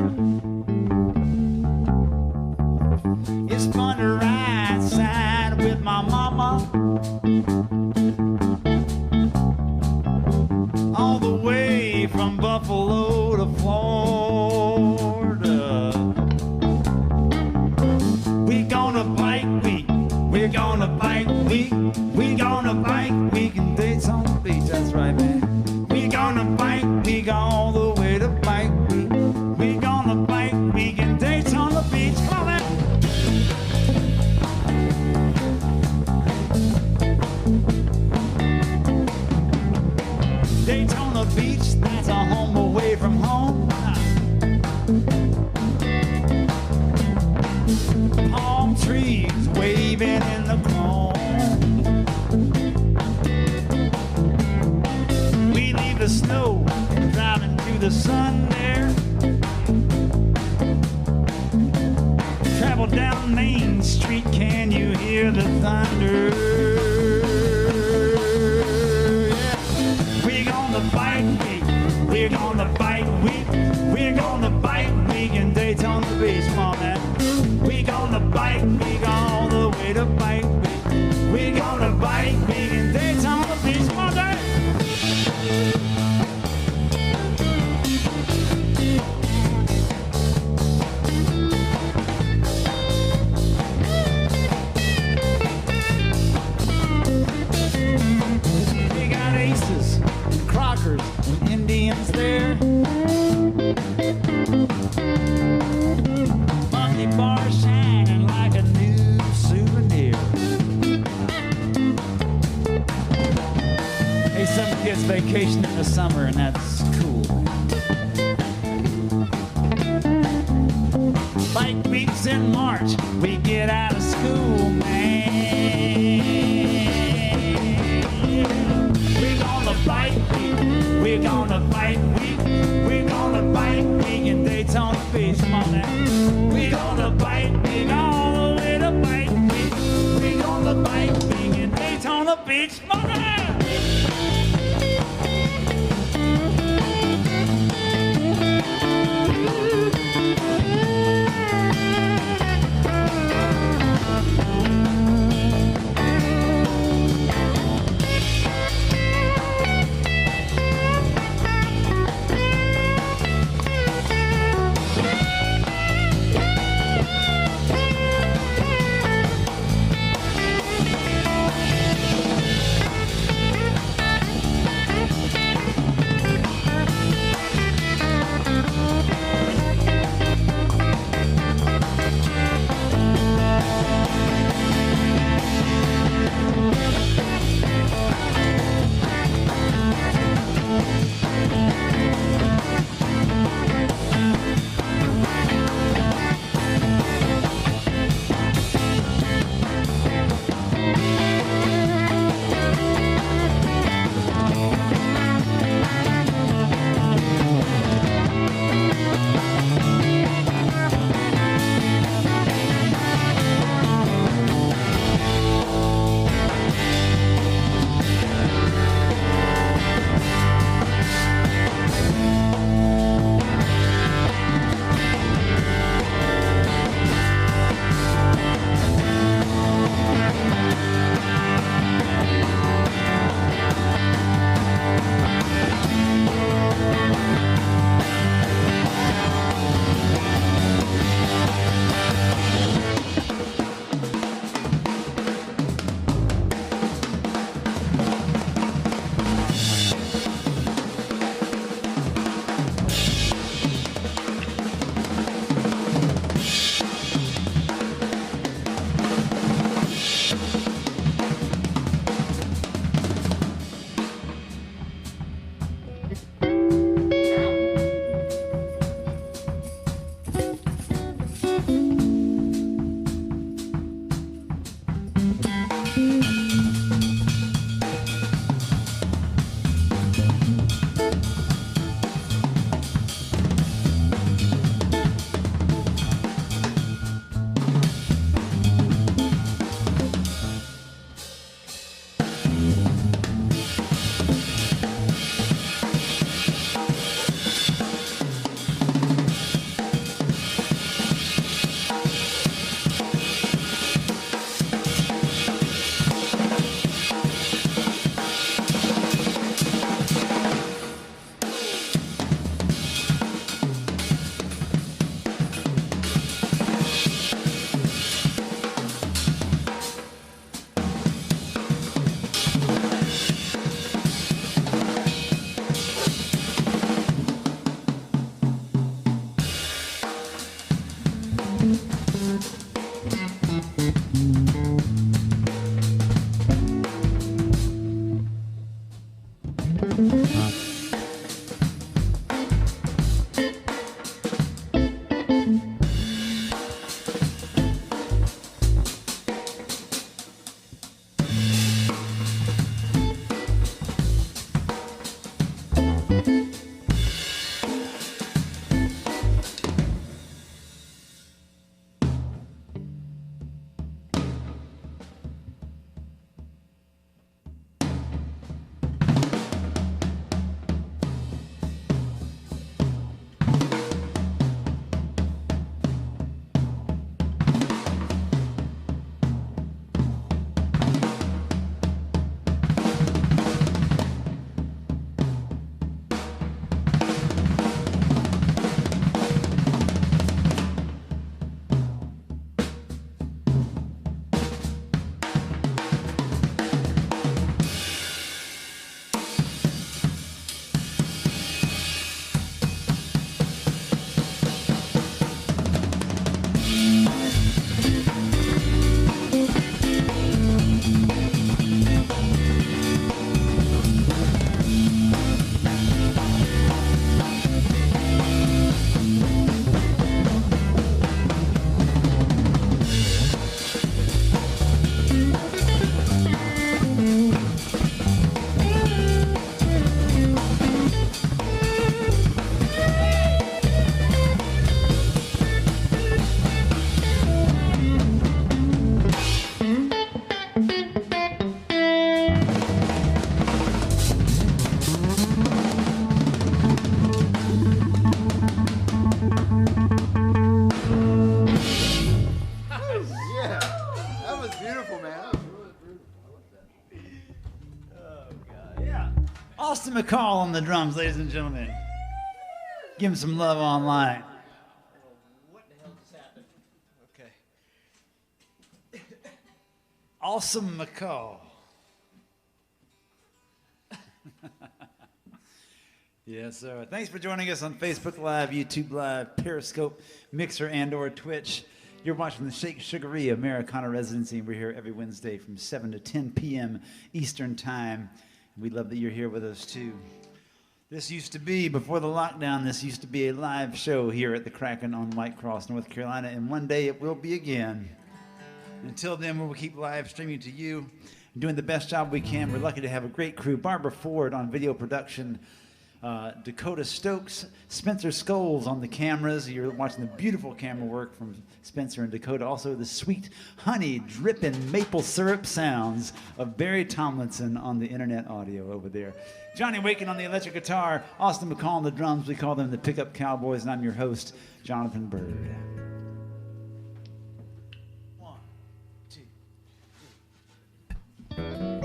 It's fun to ride side with my mama all the way from Buffalo to Florida. We're gonna bike week, we're gonna bike week, we're gonna bike week in Daytona Beach. That's right, man. We're gonna bike week all the way to bike week. We're gonna bike week in Daytona Beach. Come on, man. Daytona Beach, that's a home away from home. Palm trees waving in the chrome. We leave the snow and drive into the sun there. Travel down Main Street, can you hear the thunder? We're gonna bike week, we're gonna bike week, we're gonna bike week in Daytona Beach, come on man. We're gonna bike week all the way to bike week. We're gonna bike week in Daytona Beach, come on man. We got aces, crockers, and Indians there. Monkey bar shining like a new souvenir. Hey, some kids vacation in the summer, and that's cool. Bike weeks in March, we get out of school, man. We're gonna bike week, we're gonna bike week, we're gonna bike week in Daytona Beach, come on now. We're gonna bike week all the way to bike week, we're gonna bike week in Daytona Beach, come on now. Austin McCall on the drums, ladies and gentlemen. Give him some love online. What the hell just happened? Okay. Awesome McCall. Yes, sir. Thanks for joining us on Facebook Live, YouTube Live, Periscope, Mixer, and/or Twitch. You're watching the Shake Sugaree Americana Residency, and we're here every Wednesday from 7 to 10 p.m. Eastern Time. We love that you're here with us, too. This used to be, before the lockdown, this used to be a live show here at the Kraken on White Cross, North Carolina, and one day it will be again. Until then, we'll keep live streaming to you, doing the best job we can. We're lucky to have a great crew. Barbara Ford on video production, Dakota Stokes, Spencer Scholes on the cameras. You're watching the beautiful camera work from Spencer and Dakota. Also the sweet honey dripping maple syrup sounds of Barry Tomlinson on the internet audio over there. Johnny Waken on the electric guitar, Austin McCall on the drums. We call them the Pickup Cowboys, and I'm your host, Jonathan Byrd. One, two, three.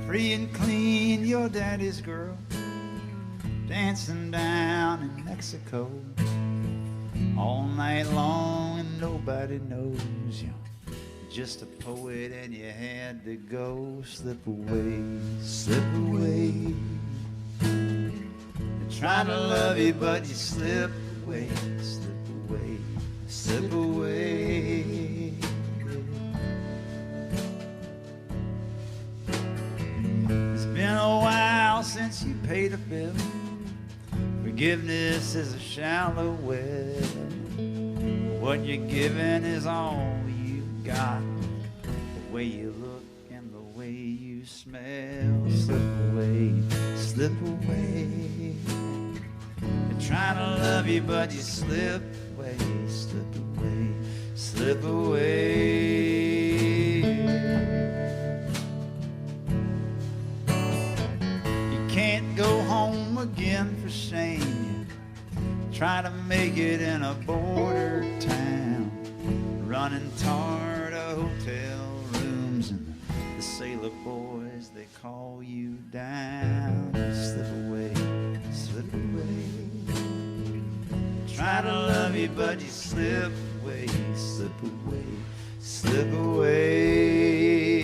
Free and clean, your daddy's girl, dancing down in Mexico all night long, and nobody knows you. Just a poet, and you had to go. Slip away, slip away. They try to love you, but you slip away, slip away, slip away. Been a while since you paid a bill. Forgiveness is a shallow well. What you're giving is all you got. The way you look and the way you smell. Slip away, slip away. They're trying to love you, but you slip away, slip away, slip away. Can't go home again for shame. Try to make it in a border town, running tar to hotel rooms, and the sailor boys, they call you down. Slip away, slip away. Try to love you, but you slip away, slip away, slip away.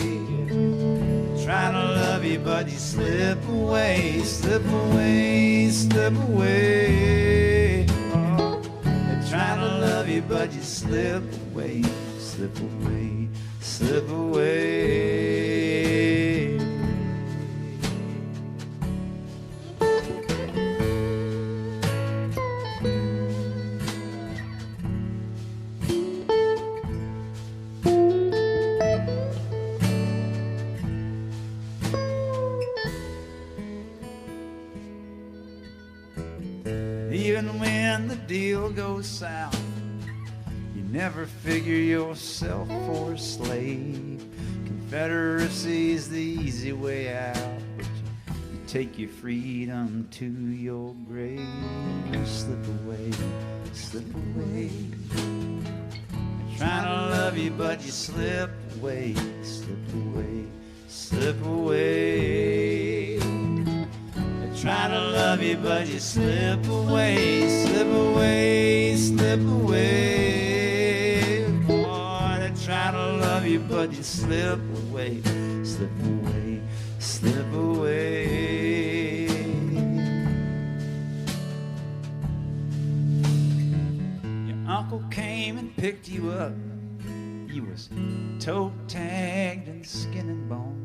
Try to love you, but you slip away, slip away, slip away. Oh, they're trying to love you, but you slip away, slip away, slip away. Even when the deal goes south, you never figure yourself for a slave. Confederacy's the easy way out, but you take your freedom to your grave. Slip away, slip away. They're trying to love you, but you slip away, slip away, slip away. Try to love you, but you slip away, slip away, slip away. Boy, they try to love you, but you slip away, slip away, slip away. Your uncle came and picked you up. You was toe-tagged and skin and bone.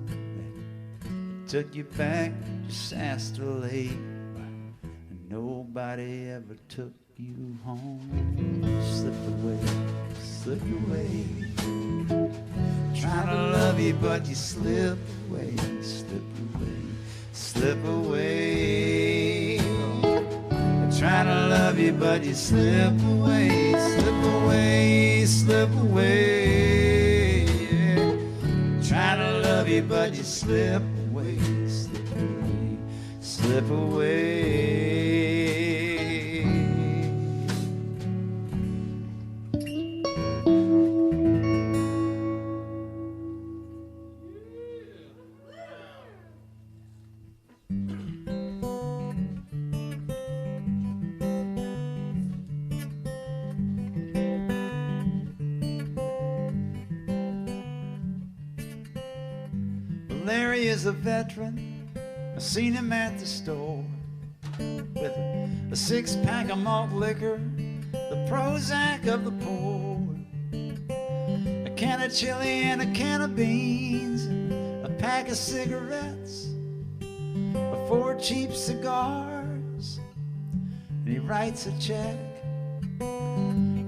Took you back to Shasta Lake, and nobody ever took you home. Slip away, slip away. Trying to love you, but you slip away, slip away, slip away. Trying to love you, but you slip away, slip away, slip away. Trying to love you, but you slip away, slip away, slip away. Larry is a veteran. I seen him at the store with a six-pack of malt liquor, the Prozac of the poor, a can of chili and a can of beans, a pack of cigarettes, 4 cheap cigars, and he writes a check.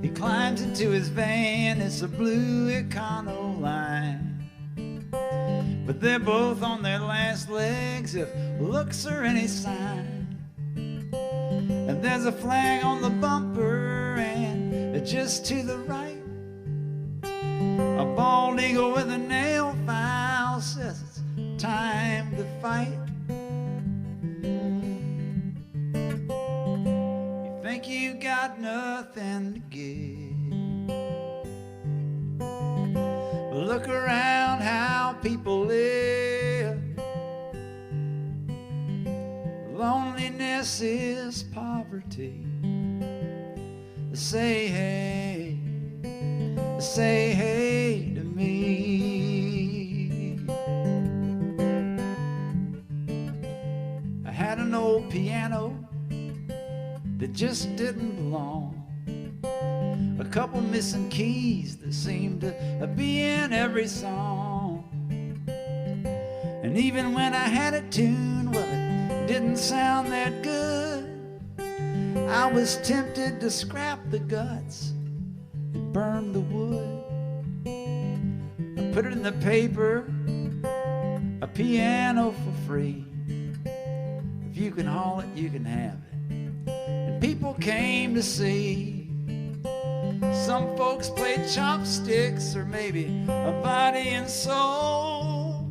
He climbs into his van, it's a blue Econoline. But they're both on their last legs if looks are any sign. And there's a flag on the bumper, and just to the right, a bald eagle with a nail file says it's time to fight. You think you got nothing to give, but look around how people live. Loneliness is poverty. Say hey to me. I had an old piano that just didn't belong, a couple missing keys that seemed to be in every song. And even when I had it tuned, well, it didn't sound that good. I was tempted to scrap the guts and burn the wood. I put it in the paper, a piano for free. If you can haul it, you can have it. And people came to see. Some folks played chopsticks or maybe a body and soul.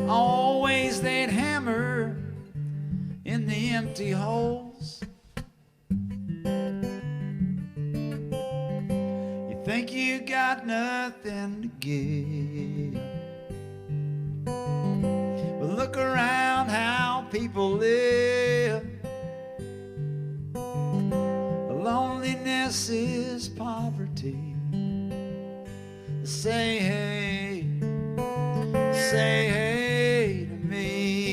Always they'd hammer in the empty holes. You think you got nothing to give, but look around how people live. Loneliness is poverty. Say hey to me.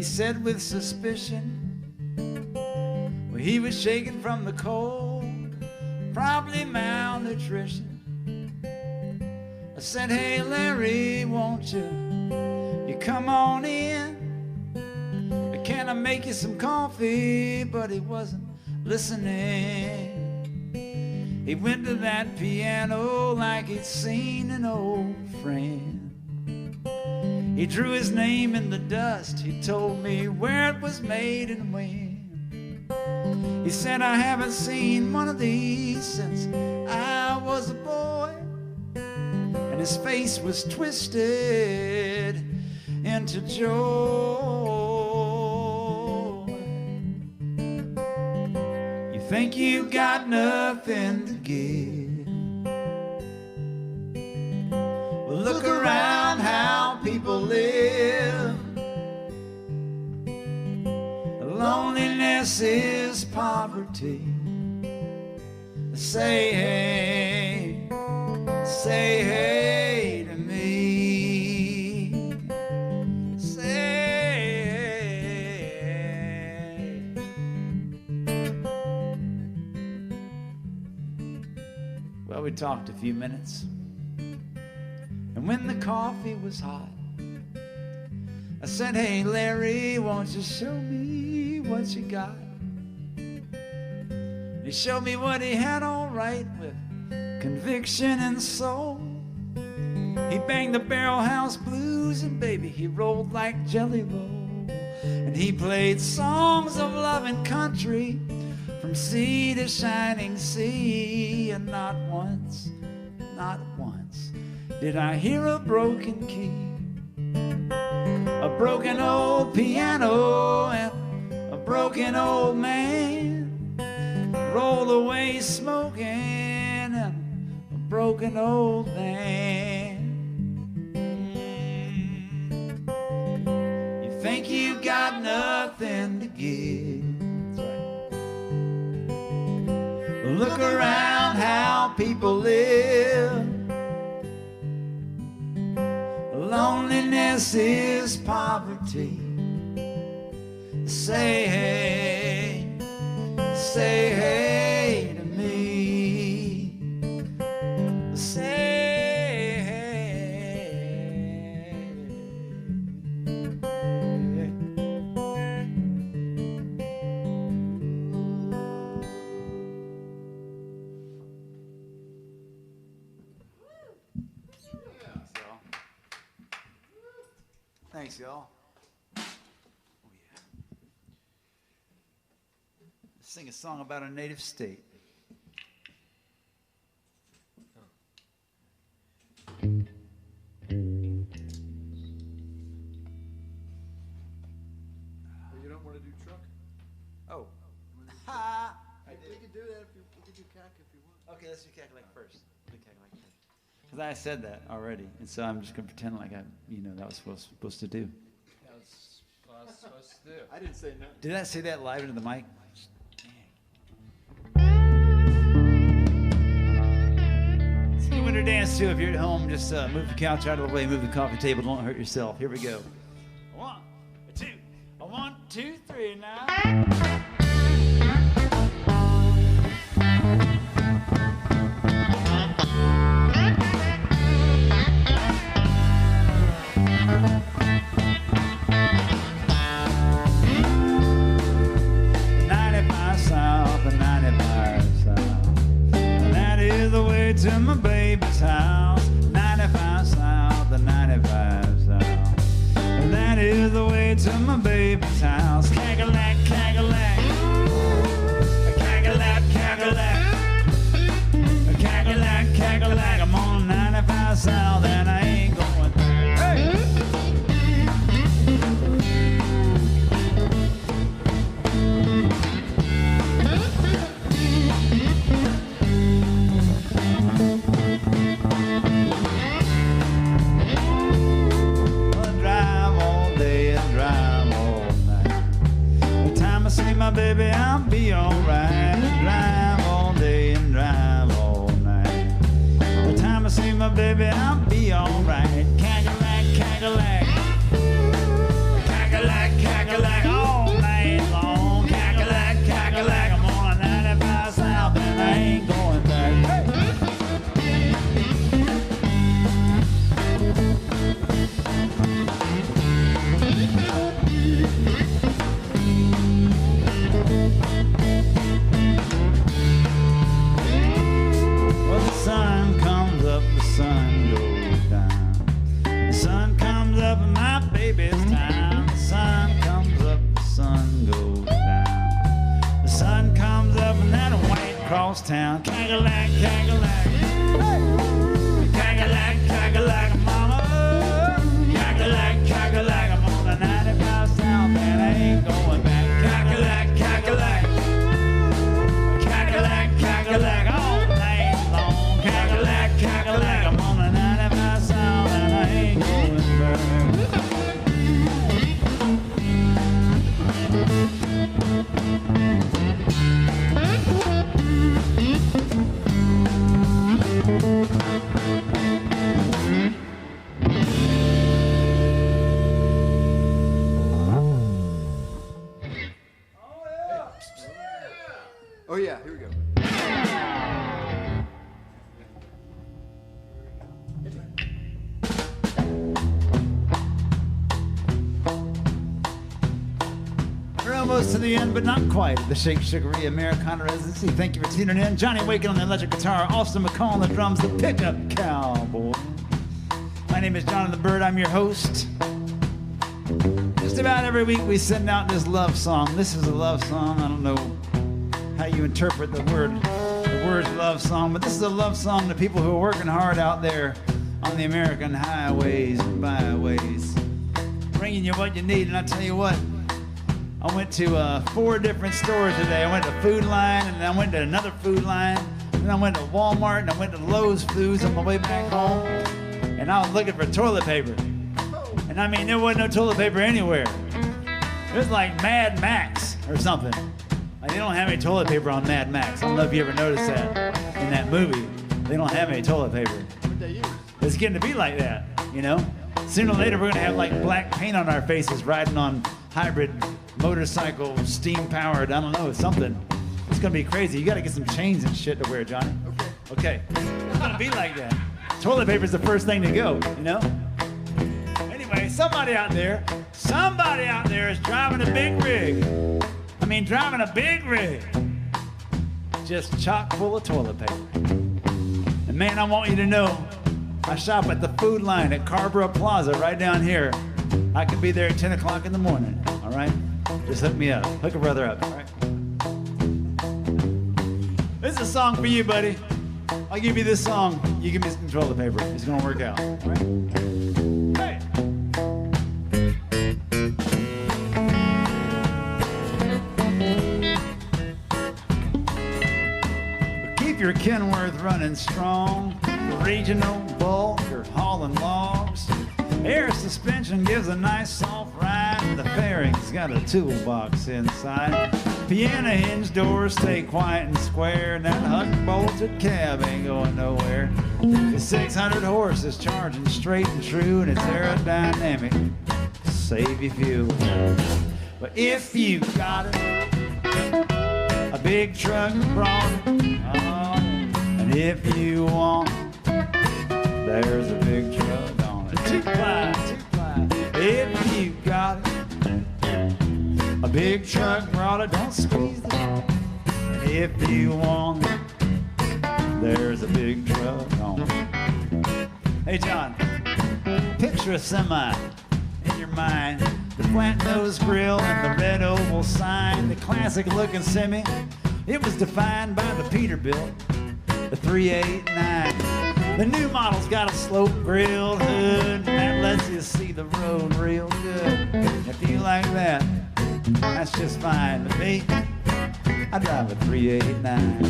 he said with suspicion. Well, he was shaking from the cold, probably malnutrition. I said, hey Larry, won't you come on in? Can I make you some coffee? But he wasn't listening. He went to that piano like he'd seen an old friend. He drew his name in the dust. He told me where it was made and when. He said, I haven't seen one of these since I was a boy. And his face was twisted into joy. You think you got nothing to give? Well, look around how people live. Loneliness is poverty. Say hey to me. Say hey. Well, we talked a few minutes, and when the coffee was hot, I said, hey Larry, won't you show me what you got? He showed me what he had all right with conviction and soul. He banged the barrel house blues, and baby, he rolled like Jelly Roll. And he played songs of love and country from sea to shining sea. And not once did I hear a broken key, a broken old piano, and a broken old man rolled away smoking in a broken old van. You think you got nothing to give? That's right. Look around how people live. Loneliness is poverty. Say hey to me. Say hey. Thanks, y'all. Sing a song about a native state. You don't want to do truck? Oh. Ha! We can do that we can do cack if you want. Okay, let's do Cackalack first. Because I said that already, and so I'm just gonna pretend like that was supposed to do. That was what I was supposed to do. I didn't say no. Did I say that live into the mic? See you winter dance too. If you're at home, just move the couch out of the way, move the coffee table, don't hurt yourself. Here we go. 1, 2, 1, 2, 3 now. 95 south and 95 south. And that is the way to my baby's house. 95 south and 95 south. And that is the way to my baby's house. Cackalack, cackalack. Cackalack, cackalack. Cackalack, cackalack. I'm on 95 south and I ain't going there. Hey! See my baby, I'll be alright. Drive all day and drive all night. The time I see my baby, I'll be alright. Cackalack, cackalack. Cackalack, cackalack. sun goes down. The sun comes up in my baby's town. The sun comes up, the sun goes down. The sun comes up in that white cross town. Cackalack, cackalack. Cackalack, cackalack, mama. Cackalack, cackalack. I'm on the 95 south and I ain't going back. Cackalack, cackalack. Cackalack, cackalack. All night long. Cackalack, cackalack. I'm on the 95 south and I ain't going back. Oh yeah, here we go. We're almost to the end, but not quite, of the Shake Sugaree Americana Residency. Thank you for tuning in. Johnny Waken on the electric guitar, Austin McCall on the drums, the Pickup Cowboys. My name is Jonathan Byrd. I'm your host. Just about every week we send out this love song. This is a love song. I don't know how you interpret the words love song, but this is a love song to people who are working hard out there on the American highways and byways, bringing you what you need. And I tell you what, I went to 4 different stores today. I went to Food Line, and then I went to another Food Line, and I went to Walmart, and I went to Lowe's Foods on my way back home, and I was looking for toilet paper. And I mean, there wasn't no toilet paper anywhere. It was like Mad Max or something. Like, they don't have any toilet paper on Mad Max. I don't know if you ever noticed that in that movie. They don't have any toilet paper. What'd they use? It's getting to be like that, you know? Sooner or later, we're gonna have like black paint on our faces riding on hybrid motorcycle, steam-powered, I don't know, something. It's gonna be crazy. You gotta get some chains and shit to wear, Johnny. Okay. It's gonna be like that. Toilet paper's the first thing to go, you know? Anyway, somebody out there is driving a big rig. I mean, driving a big rig. Just chock full of toilet paper. And man, I want you to know, I shop at the Food Line at Carborough Plaza right down here. I could be there at 10 o'clock in the morning, all right? Just hook me up. Hook a brother up, all right? This is a song for you, buddy. I'll give you this song. You give me some toilet paper. It's gonna work out, all right? Hey! Keep your Kenworth running strong. Regional bulk or hauling logs. Air suspension gives a nice soft ride. The fairing's got a toolbox inside. Piano hinge doors stay quiet and square. And that unbolted cab ain't going nowhere. It's 600 horses charging straight and true, and it's aerodynamic. Save you fuel. But if you got it, a big truck brought it. Oh, and if you want it, there's a big truck on it. Two-ply. If you got it, a big truck brought it. Don't squeeze the door. If you want it, there's a big truck on it. Hey, John, picture a semi in your mind. The flat nose grill and the red oval sign. The classic looking semi. It was defined by the Peterbilt, the 389. The new model's got a slope grill hood, and that lets you see the road real good. If you like that, that's just fine. But me, I drive a 389.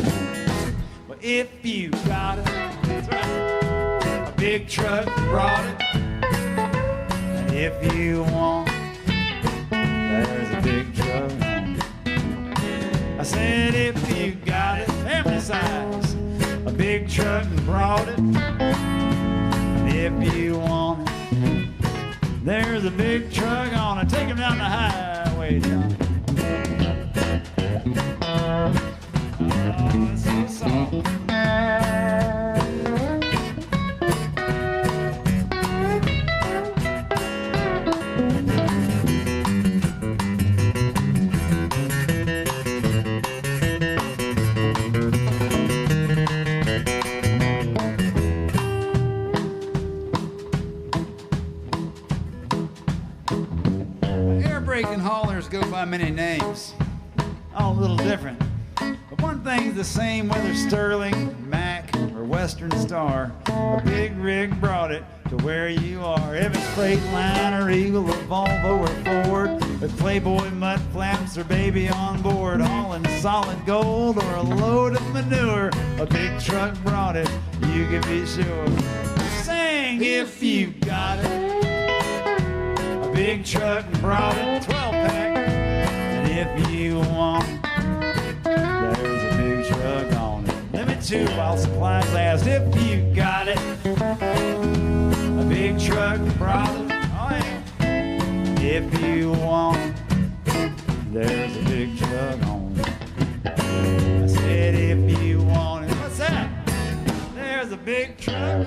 But if you got it, that's right, a big truck brought it. And if you want it, there's a big truck on it. I said if you got it, family size, a big truck brought it. And if you want it, there's a big truck on it. Take him down the highway, John. Oh, that's so soft. Kraken haulers go by many names, all a little different. But one thing's the same, whether Sterling, Mac, or Western Star, a big rig brought it to where you are. If it's Freightliner, Eagle, or Volvo, or Ford, with Playboy mud flaps or baby on board, all in solid gold or a load of manure, a big truck brought it, you can be sure. Sing if you got it. A big truck brought it, 12-pack, and if you want it, there's a big truck on it. Limit 2 while supplies last. If you got it, a big truck brought it. Oh yeah. If you want it, there's a big truck on it. I said if you want it. What's that? There's a big truck.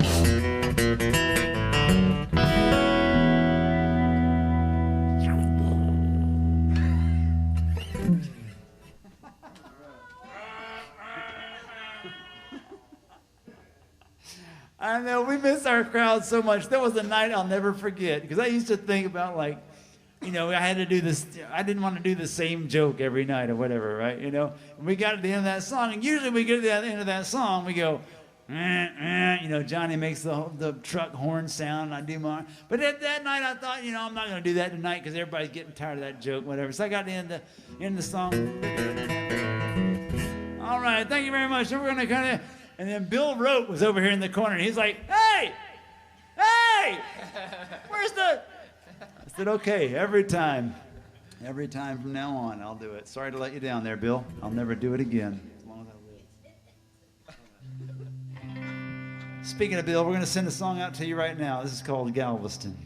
I know, we miss our crowd so much. That was a night I'll never forget, because I used to think about, like, you know, I had to do this, I didn't want to do the same joke every night or whatever, right? You know, and we got to the end of that song, and usually we get to the end of that song, we go, you know, Johnny makes the truck horn sound, and I do mine. But that night I thought, you know, I'm not going to do that tonight because everybody's getting tired of that joke, whatever. So I got to end the song. All right, thank you very much. So we're going to kind of... And then Bill Rote was over here in the corner, and he's like, hey, where's the... I said, okay, every time from now on, I'll do it. Sorry to let you down there, Bill. I'll never do it again, as long as I live. Speaking of Bill, we're going to send a song out to you right now. This is called Galveston.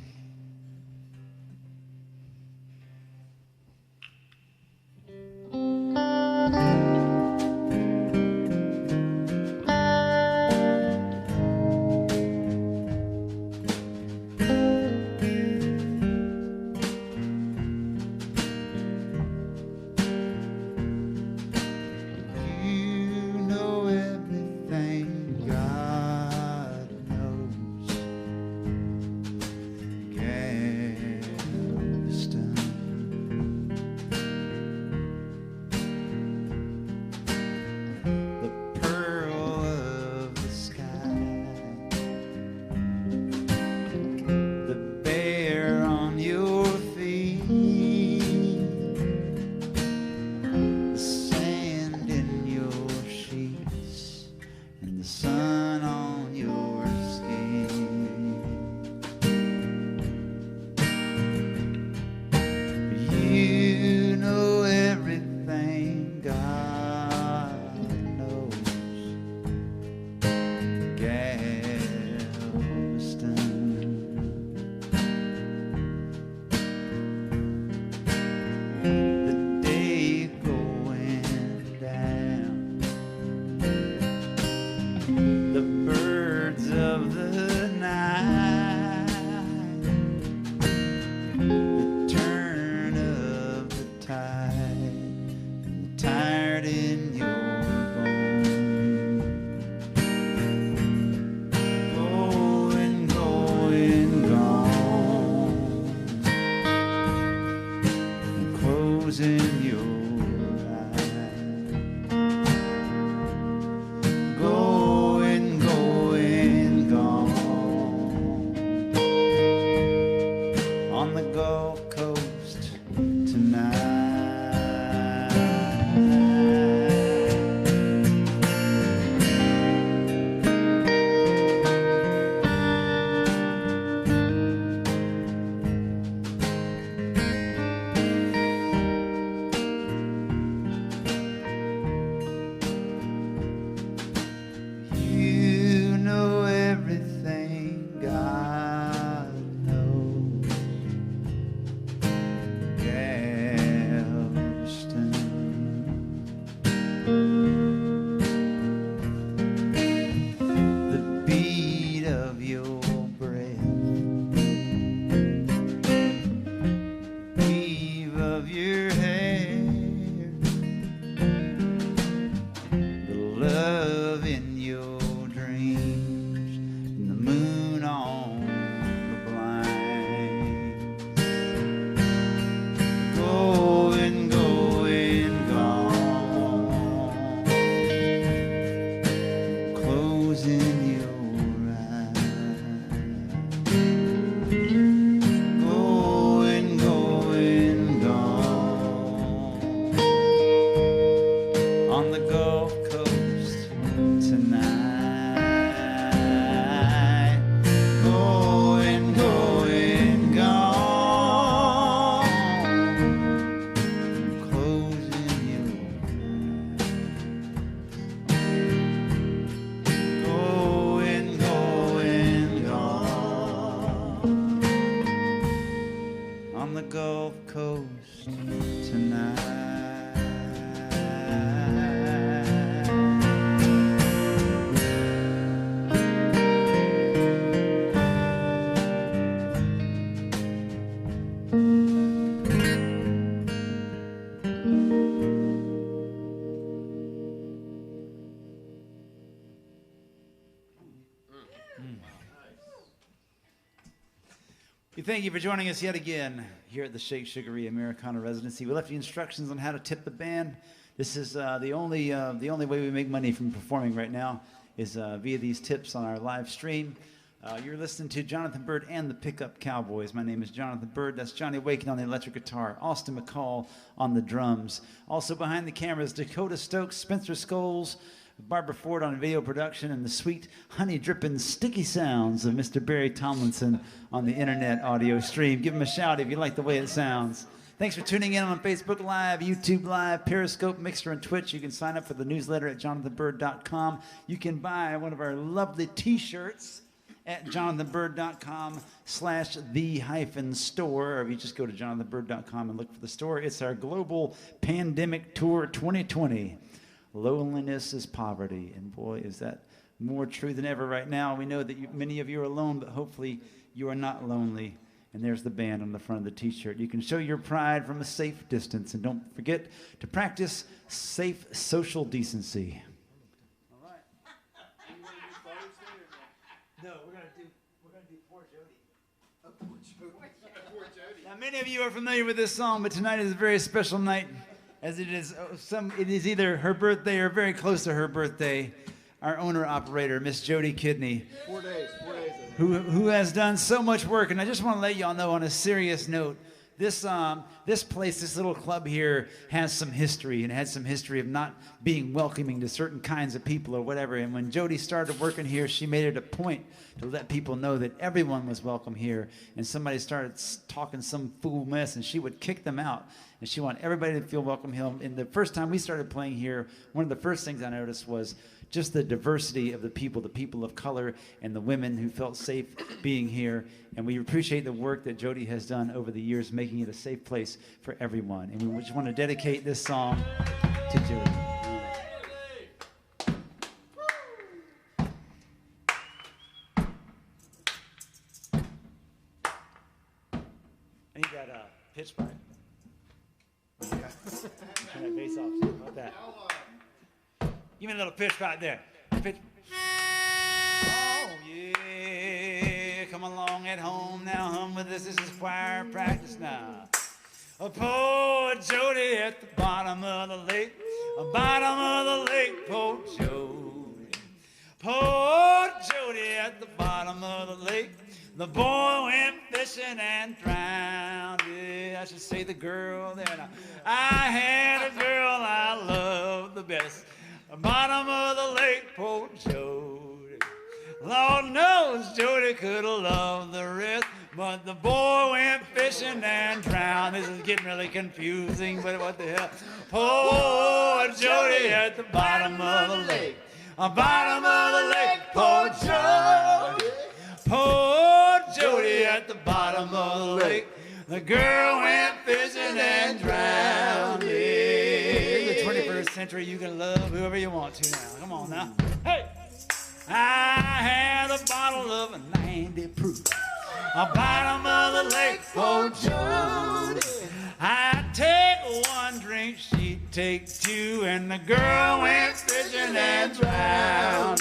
We thank you for joining us yet again here at the Shake Sugaree Americana Residency. We left you instructions on how to tip the band. This is the only way we make money from performing right now is via these tips on our live stream. You're listening to Jonathan Byrd and the Pickup Cowboys. My name is Jonathan Byrd. That's Johnny Waken on the electric guitar, Austin McCall on the drums. Also behind the cameras, Dakota Stokes, Spencer Scholes, Barbara Ford on video production, and the sweet, honey-dripping, sticky sounds of Mr. Barry Tomlinson on the internet audio stream. Give him a shout if you like the way it sounds. Thanks for tuning in on Facebook Live, YouTube Live, Periscope, Mixer, and Twitch. You can sign up for the newsletter at jonathanbyrd.com. You can buy one of our lovely T-shirts at jonathanbyrd.com/the-store, or if you just go to jonathanbyrd.com and look for the store. It's our Global Pandemic Tour 2020. Loneliness is poverty, and boy, is that more true than ever right now. We know that many of you are alone, but hopefully you are not lonely. And there's the band on the front of the T-shirt. You can show your pride from a safe distance, and don't forget to practice safe social decency. All right. Are you ready to do Father's Day or no? No, we're gonna do Poor Jody. Oh, Poor Jody. Poor Jody. Now, many of you are familiar with this song, but tonight is a very special night, as it is either her birthday or very close to her birthday. Our owner-operator, Miss Jody Kidney, 4 days. who has done so much work. And I just want to let y'all know on a serious note, this place, this little club here has some history, and has some history of not being welcoming to certain kinds of people or whatever. And when Jody started working here, she made it a point to let people know that everyone was welcome here. And somebody started talking some fool mess, and she would kick them out. And she wanted everybody to feel welcome here. And the first time we started playing here, one of the first things I noticed was just the diversity of the people of color, and the women who felt safe being here. And we appreciate the work that Jody has done over the years, making it a safe place for everyone. And we just want to dedicate this song to Jody. I need that pitch pipe. Turn that bass off. How about that? Give me a little pitch right there. Pitch. Oh, yeah. Come along at home now. Hum with us. This is choir practice now. Oh, poor Jody at the bottom of the lake. Bottom of the lake, poor Jody. Poor Jody at the bottom of the lake. The boy went fishing and drowned. Yeah, I should say the girl there now. I had a girl I loved the best. Bottom of the lake, poor Jody. Lord knows Jody could have loved the rest, but the boy went fishing and drowned. This is getting really confusing, but what the hell? Poor Jody at the bottom of the lake. Bottom of the lake, poor Jody. Poor Jody at the bottom of the lake. The girl went fishing and drowned. In the 21st century, you can love whoever you want to now. Come on now. Hey! I had a bottle of 90 proof. Bottom of the lake, poor Jody. I'd take one drink, she'd take two, and the girl went fishing and drowned.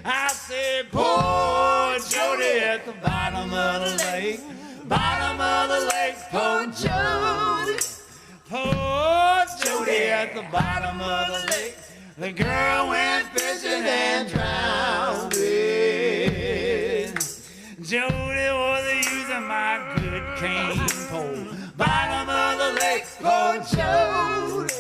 I said, poor Jody at the bottom of the lake. Bottom of the lake, poor Jody. Poor Jody at the bottom of the lake. The girl went fishing and drowned. Jody was using my good cane pole. Bottom of the lake, poor Jody.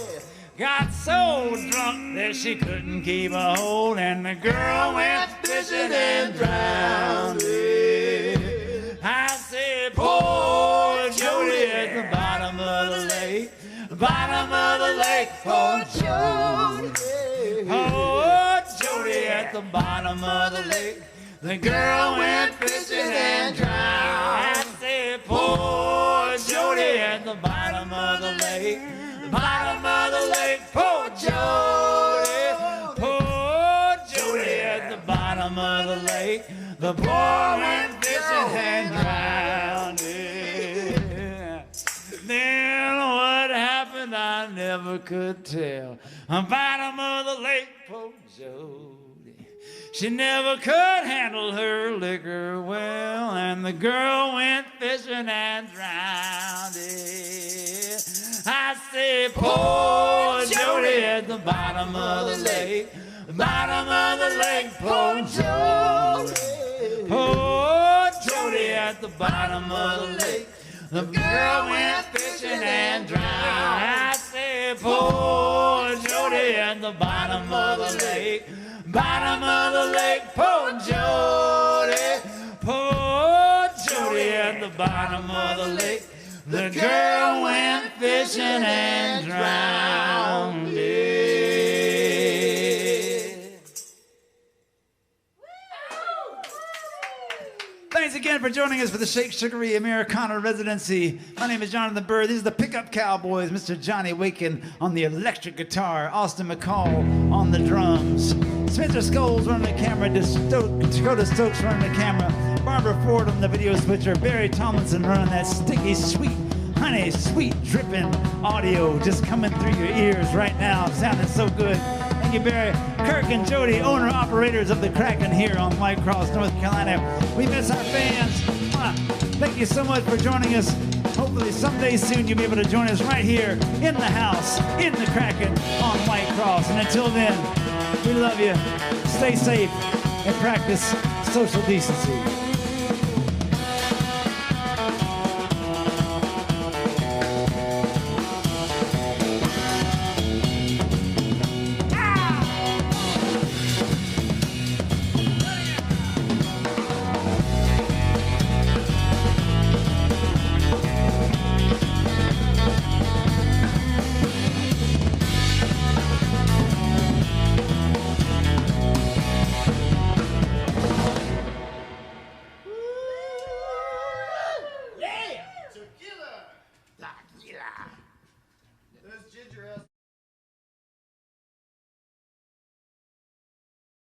Got so drunk that she couldn't keep a hold, and the girl went fishing and drowned. I said, poor Jody at the bottom of the lake. Bottom of the lake, poor Jody. Poor Jody at the bottom of the lake. The girl went fishing and drowned. I said, poor Jody at the bottom of the lake. Bottom of the lake, poor Jody. Poor Jody at the bottom of the lake. The boy went fishing and drowned. Then what happened I never could tell. Bottom of the lake, poor Jody. She never could handle her liquor well, and the girl went fishing and drowned it. I said, poor Jody at the bottom of the lake, the bottom of the lake, poor Jody. Poor Jody at the bottom of the lake, the girl went fishing and drowned. I said, poor Jody at the bottom of the lake, bottom of the lake, poor Jody. Poor Jody at the bottom of the lake, the girl went fishing and drowned it. Thanks again for joining us for the Shake Sugaree Americana Residency. My name is Jonathan Byrd. These are the Pickup Cowboys. Mr. Johnny Waken on the electric guitar. Austin McCall on the drums. Spencer Scholes running the camera. Dakota Stokes running the camera. Barbara Ford on the video switcher. Barry Tomlinson running that sticky, sweet, honey, sweet, dripping audio just coming through your ears right now. Sounding so good. Thank you, Barry. Kirk and Jody, owner-operators of the Kraken here on White Cross, North Carolina. We miss our fans. Thank you so much for joining us. Hopefully someday soon you'll be able to join us right here in the house, in the Kraken on White Cross. And until then, we love you. Stay safe and practice social decency.